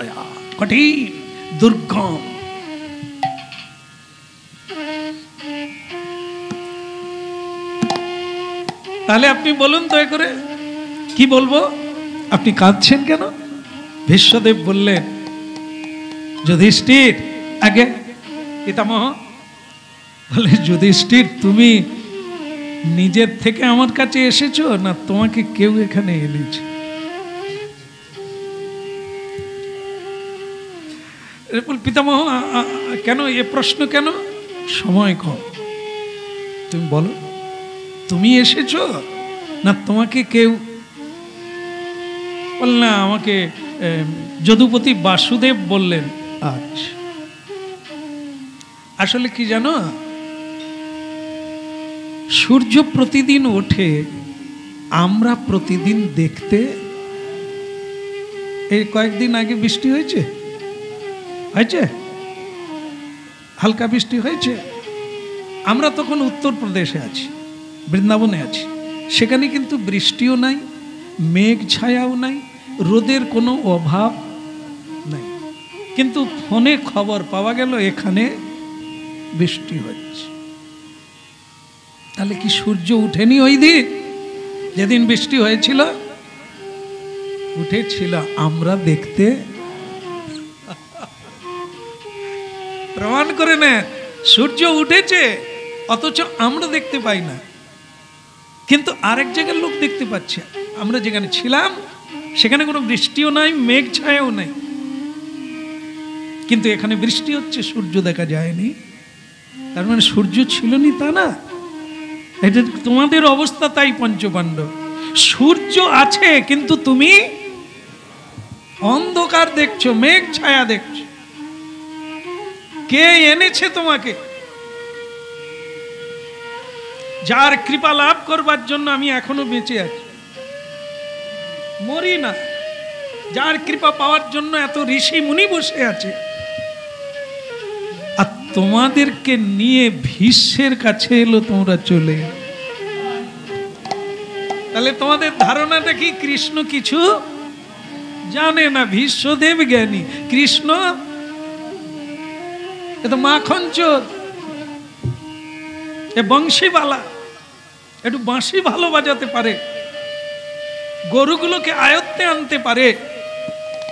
কঠিন দুর্গম। তাহলে আপনি বলুন দয়া করে, কি বলবো? আপনি কাঁদছেন কেন? ভীষ্মদেব বললেন যুধিষ্ঠির, আগে পিতামহ বলে যুধিষ্ঠির তুমি নিজের থেকে আমার কাছে এসেছো না তোমাকে কেউ এখানে এনেছে? পিতামহ কেন এ প্রশ্ন কেন? সময় কম, তুমি বলো তুমি এসেছো না তোমাকে কেউ? বল না আমাকে যদুপতি বাসুদেব বললেন। আচ্ছা, আসলে কি জানো, সূর্য প্রতিদিন ওঠে, আমরা প্রতিদিন দেখতে। এই কয়েকদিন আগে বৃষ্টি হয়েছে, হয়েছে হালকা বৃষ্টি হয়েছে। আমরা তখন উত্তরপ্রদেশে আছি, বৃন্দাবনে আছি, সেখানে কিন্তু বৃষ্টিও নাই, মেঘ ছায়াও নাই, রোদের কোনো অভাব নাই, কিন্তু ফোনে খবর পাওয়া গেল এখানে বৃষ্টি হচ্ছে। তাহলে কি সূর্য উঠেনি ওই দিন যেদিন বৃষ্টি হয়েছিল? উঠেছিল, আমরা দেখতে প্রমাণ করে না সূর্য উঠেছে, অথচ আমরা দেখতে পাই না। কিন্তু আরেক জায়গার লোক দেখতে পাচ্ছে। আমরা যেখানে ছিলাম সেখানে কোনো বৃষ্টিও নাই, মেঘ ছায়াও নাই, কিন্তু এখানে বৃষ্টি হচ্ছে, সূর্য দেখা যায়নি। তার মানে সূর্য ছিল নি তা না। এটা তোমাদের অবস্থা তাই পঞ্চপাণ্ডব। সূর্য আছে কিন্তু তুমি অন্ধকার দেখছো, মেঘ ছায়া দেখছো। কে এনেছে তোমাকে? যার কৃপা লাভ করবার জন্য আমি এখনো বেঁচে আছি, মরি না, যার কৃপা পাওয়ার জন্য এত ঋষি মুনি বসে আছে, আর তোমাদেরকে নিয়ে ভীষ্মের কাছে এলো, তোমরা চলে। তাহলে তোমাদের ধারণাটা কি কৃষ্ণ কিছু জানে না? ভীষ্মদেব জ্ঞানী, কৃষ্ণ এ তো মাখন চোর, এ বংশীবালা, একটু বাঁশি ভালো বাজাতে পারে, গরুগুলোকে আয়ত্তে আনতে পারে,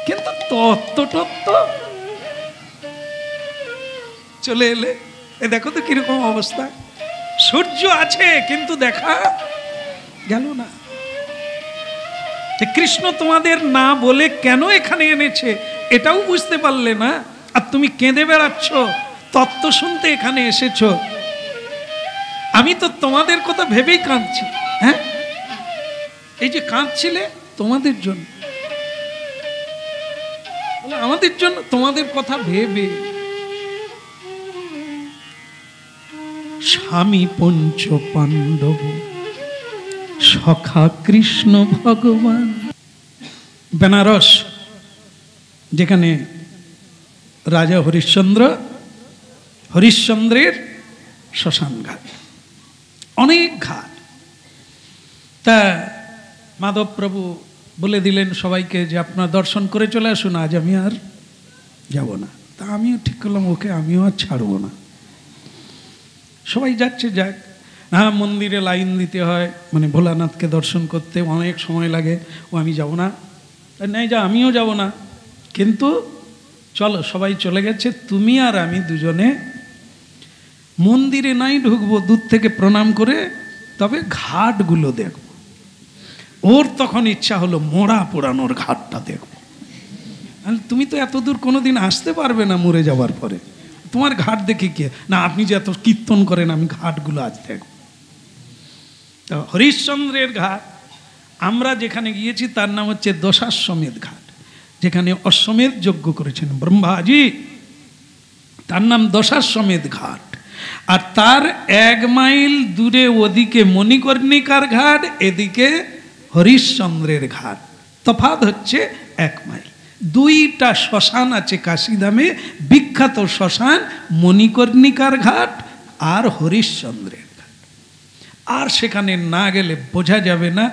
কিন্তু তত্ত্ব চলে এলে। এ দেখো তো কিরকম অবস্থা। সূর্য আছে কিন্তু দেখা গেল না। কৃষ্ণ তোমাদের না বলে কেন এখানে এনেছে এটাও বুঝতে পারলে না, আর তুমি কেঁদে বেড়াচ্ছ তত্ত্ব শুনতে এখানে এসেছো। আমি তো তোমাদের কথা ভেবেই কাঁদছি। হ্যাঁ, এই যে কাঁদছিলে তোমাদের জন্য, আমাদের জন্য, তোমাদের কথা ভেবে। স্বামী পঞ্চ পাণ্ডব সখা কৃষ্ণ ভগবান। বেনারস, যেখানে রাজা হরিশ্চন্দ্রের শ্মশান ঘাট, অনেক ঘাট। তা মাধব প্রভু বলে দিলেন সবাইকে যে আপনারা দর্শন করে চলে আসুন, আজ আমি আর যাব না। তা আমিও ঠিক করলাম, ওকে আমিও আর ছাড়বো না। সবাই যাচ্ছে, যাক। হ্যাঁ, মন্দিরে লাইন দিতে হয়, মানে ভোলানাথকে দর্শন করতে অনেক সময় লাগে। ও আমি যাব না, নাই যা, আমিও যাব না, কিন্তু চলো, সবাই চলে গেছে, তুমি আর আমি দুজনে মন্দিরে নাই ঢুকবো, দূর থেকে প্রণাম করে তবে ঘাটগুলো দেখব। ওর তখন ইচ্ছা হলো মোড়া পোড়ানোর ঘাটটা দেখব। তুমি তো এত দূর কোনোদিন আসতে পারবে না মরে যাওয়ার পরে, তোমার ঘাট দেখে কি না, আপনি যে এত কীর্তন করেন, আমি ঘাটগুলো আজ দেখব। তো হরিশ্চন্দ্রের ঘাট, আমরা যেখানে গিয়েছি তার নাম হচ্ছে দশাশ্বমেধ ঘাট, যেখানে অশ্বমেধ যজ্ঞ করেছেন ব্রহ্মাজি, তার নাম দশাশ্বমেধ ঘাট। আর তার 1 মাইল দূরে ওদিকে মণিকর্ণিকার ঘাট, এদিকে হরিশ্চন্দ্রের ঘাট, তফাৎ হচ্ছে 1 মাইল। 2টা শ্মশান আছে কাশীধামে, বিখ্যাত শ্মশান মণিকর্ণিকার ঘাট আর হরিশ্চন্দ্রের ঘাট। আর সেখানে না গেলে বোঝা যাবে না,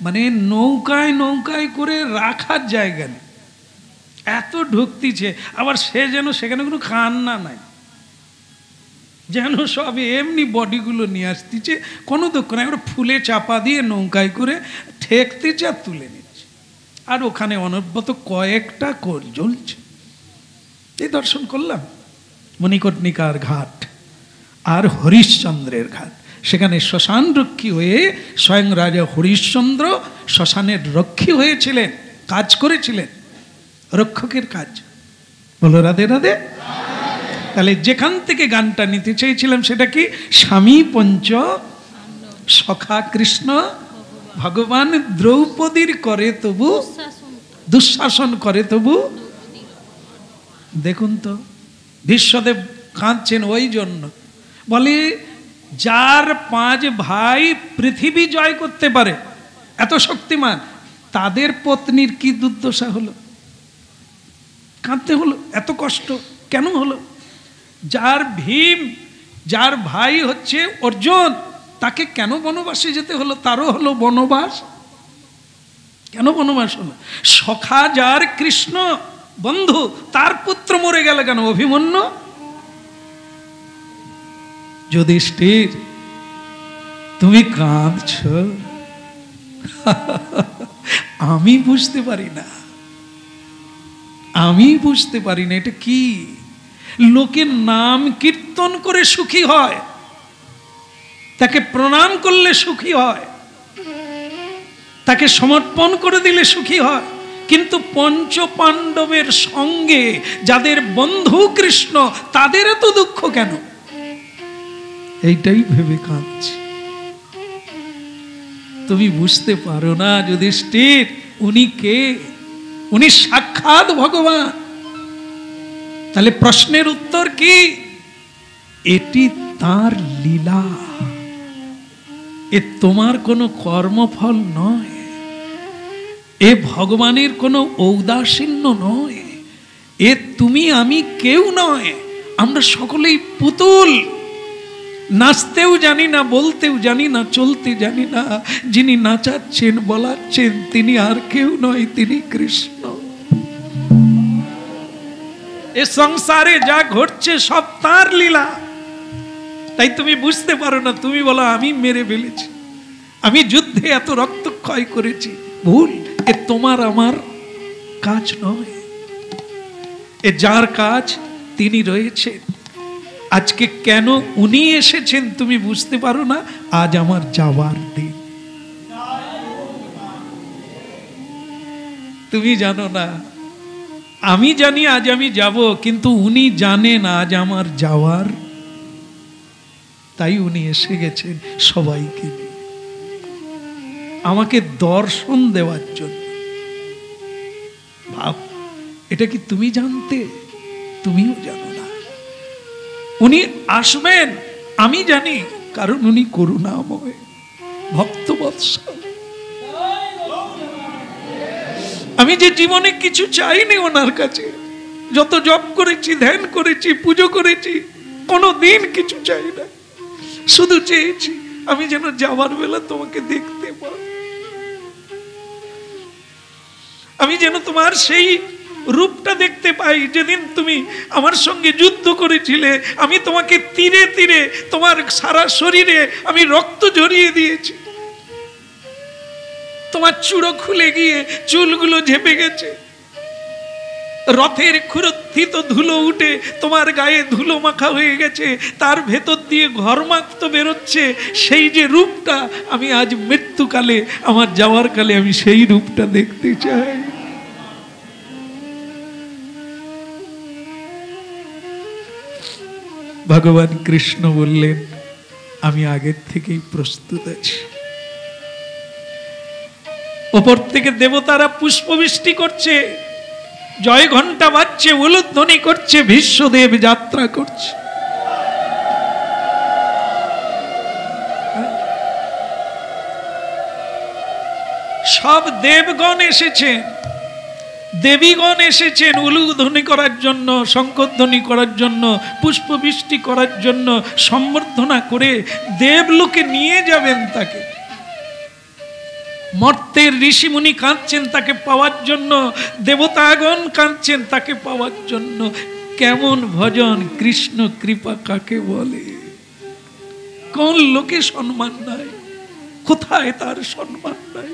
মানে নৌকায় নৌকায় করে রাখার জায়গা নেই, এত ঢুকতিছে। আবার সে যেন সেখানে কোনো কান্না নাই, যেন সব এমনি বডিগুলো নিয়ে আসতেছে, কোনো দুঃখ নাই, ওরা ফুলে চাপা দিয়ে নৌকায় করে ঠেকতেছে আর তুলে নিচ্ছে। আর ওখানে অনবরত কয়েকটা কোল জ্বলছে। এই দর্শন করলাম মণিকর্ণিকার ঘাট আর হরিশ্চন্দ্রের ঘাট। সেখানে শ্মশান রক্ষী হয়ে স্বয়ং রাজা হরিশ্চন্দ্র শ্মশানের রক্ষী হয়েছিলেন, কাজ করেছিলেন, রক্ষকের কাজ। বলো রাধে রাধে। তাহলে যেখান থেকে গানটা নিতে চেয়েছিলাম সেটা কি? স্বামী পঞ্চ সখা কৃষ্ণ ভগবান দ্রৌপদীর করে তবু দুঃশাসন করে তবু। দেখুন তো, ভীষ্মদেব কাঁদছেন ওই জন্য, বলে যার 5 ভাই পৃথিবী জয় করতে পারে, এত শক্তিমান, তাদের পত্নীর কি দুর্দশা হলো? কাঁদতে হলো, এত কষ্ট কেন হলো? যার ভীম, যার ভাই হচ্ছে অর্জুন, তাকে কেন বনবাসে যেতে হলো? তারও হলো বনবাস। কেন বনবাস হলো? সখা যার কৃষ্ণ বন্ধু, তার পুত্র মরে গেল কেন? অভিমন্যু, যুধিষ্ঠির, তুমি কাঁদছ, আমি বুঝতে পারি না, আমি বুঝতে পারি না এটা কি। লোকের নাম কীর্তন করে সুখী হয়, তাকে প্রণাম করলে সুখী হয়, তাকে সমর্পণ করে দিলে সুখী হয়, কিন্তু পঞ্চ পাণ্ডবের সঙ্গে যাদের বন্ধু কৃষ্ণ তাদের এত দুঃখ কেন? এইটাই ভেবে কাঁদছি। তুমি বুঝতে পারো না যুধিষ্ঠির, উনি কে? উনি সাক্ষাৎ ভগবান। তাহলে প্রশ্নের উত্তর কি? এটি তার লীলা, এ তোমার কোনো কর্মফল নয়, এ ভগবানের কোনো ঔদাসীন্য নয়, এ তুমি আমি কেউ নয়। আমরা সকলেই পুতুল, নাচতেও জানি না, বলতেও জানি না, চলতে জানি না। যিনি নাচাচ্ছেন বলাচ্ছেন তিনি আর কেউ নয়, তিনি কৃষ্ণ। এ সংসারে যা ঘটছে সব তার লীলা। তাই তুমি বুঝতে পারো না, তুমি বলো আমি মেরে ফেলেছি, আমি যুদ্ধে এত রক্তক্ষয় করেছি। ভুল, এ তোমার আমার কাজ নয়, এ যার কাজ তিনি রয়েছেন। আজকে কেন উনি এসেছেন তুমি বুঝতে পারো না। আজ আমার যাওয়ার দিন, তুমি জানো না, আমি জানি আজ আমি যাব, কিন্তু উনি জানেন আজ আমার যাওয়ার। তাই উনি এসে গেছেন সবাইকে নিয়ে, আমাকে দর্শন দেওয়ার জন্য। ভাব, এটা কি তুমি জানতে? তুমিও জানো না। উনি আসবেন আমি জানি, কারণ উনি করুণাময়, ভক্তবৎসল। আমি যে জীবনে কিছু চাইনি ওনার কাছে, যত জপ করেছি, ধ্যান করেছি, পুজো করেছি, কোনোদিন কিছু চাই না। শুধু চেয়েছি আমি যেন যাওয়ার বেলা তোমাকে দেখতে পাই, আমি যেন তোমার সেই রূপটা দেখতে পাই যেদিন তুমি আমার সঙ্গে যুদ্ধ করেছিলে। আমি তোমাকে তীরে তীরে তোমার সারা শরীরে আমি রক্ত ঝরিয়ে দিয়েছি, তোমার চূড়ো খুলে গিয়ে চুলগুলো ঝেপে গেছে, রথের ক্ষুরোত্থিত ধুলো উঠে তোমার গায়ে ধুলো মাখা হয়ে গেছে, তার ভেতর দিয়ে ঘর্মাক্ত বেরোচ্ছে। সেই যে রূপটা আমি আজ মৃত্যুকালে, আমার যাওয়ার কালে আমি সেই রূপটা দেখতে চাই। ভগবান কৃষ্ণ বললেন আমি আগের থেকেই প্রস্তুত আছি। ওপর থেকে দেবতারা পুষ্পবৃষ্টি করছে, জয় ঘণ্টা বাজছে, উলুধ্বনি করছে, ভীষ্মদেব যাত্রা করছে। সব দেবগণ এসেছেন, দেবীগণ এসেছেন উলুধ্বনি করার জন্য, শঙ্খধ্বনি করার জন্য, পুষ্পবৃষ্টি করার জন্য, সম্বর্ধনা করে দেবলোকে নিয়ে যাবেন তাকে। মর্তের ঋষিমুনি কাঁদছেন তাকে পাওয়ার জন্য, দেবতাগণ কাঁদছেন তাকে পাওয়ার জন্য। কেমন ভজন! কৃষ্ণ কৃপা কাকে বলে? কোন লোকে সম্মান নাই? কোথায় তার সম্মান নাই?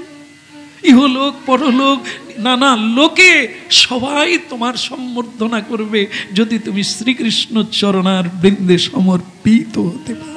ইহলোক পরলোক নানা লোকে সবাই তোমার সম্বর্ধনা করবে যদি তুমি শ্রীকৃষ্ণ চরণার বৃন্দে সমর্পিত হতে পারো।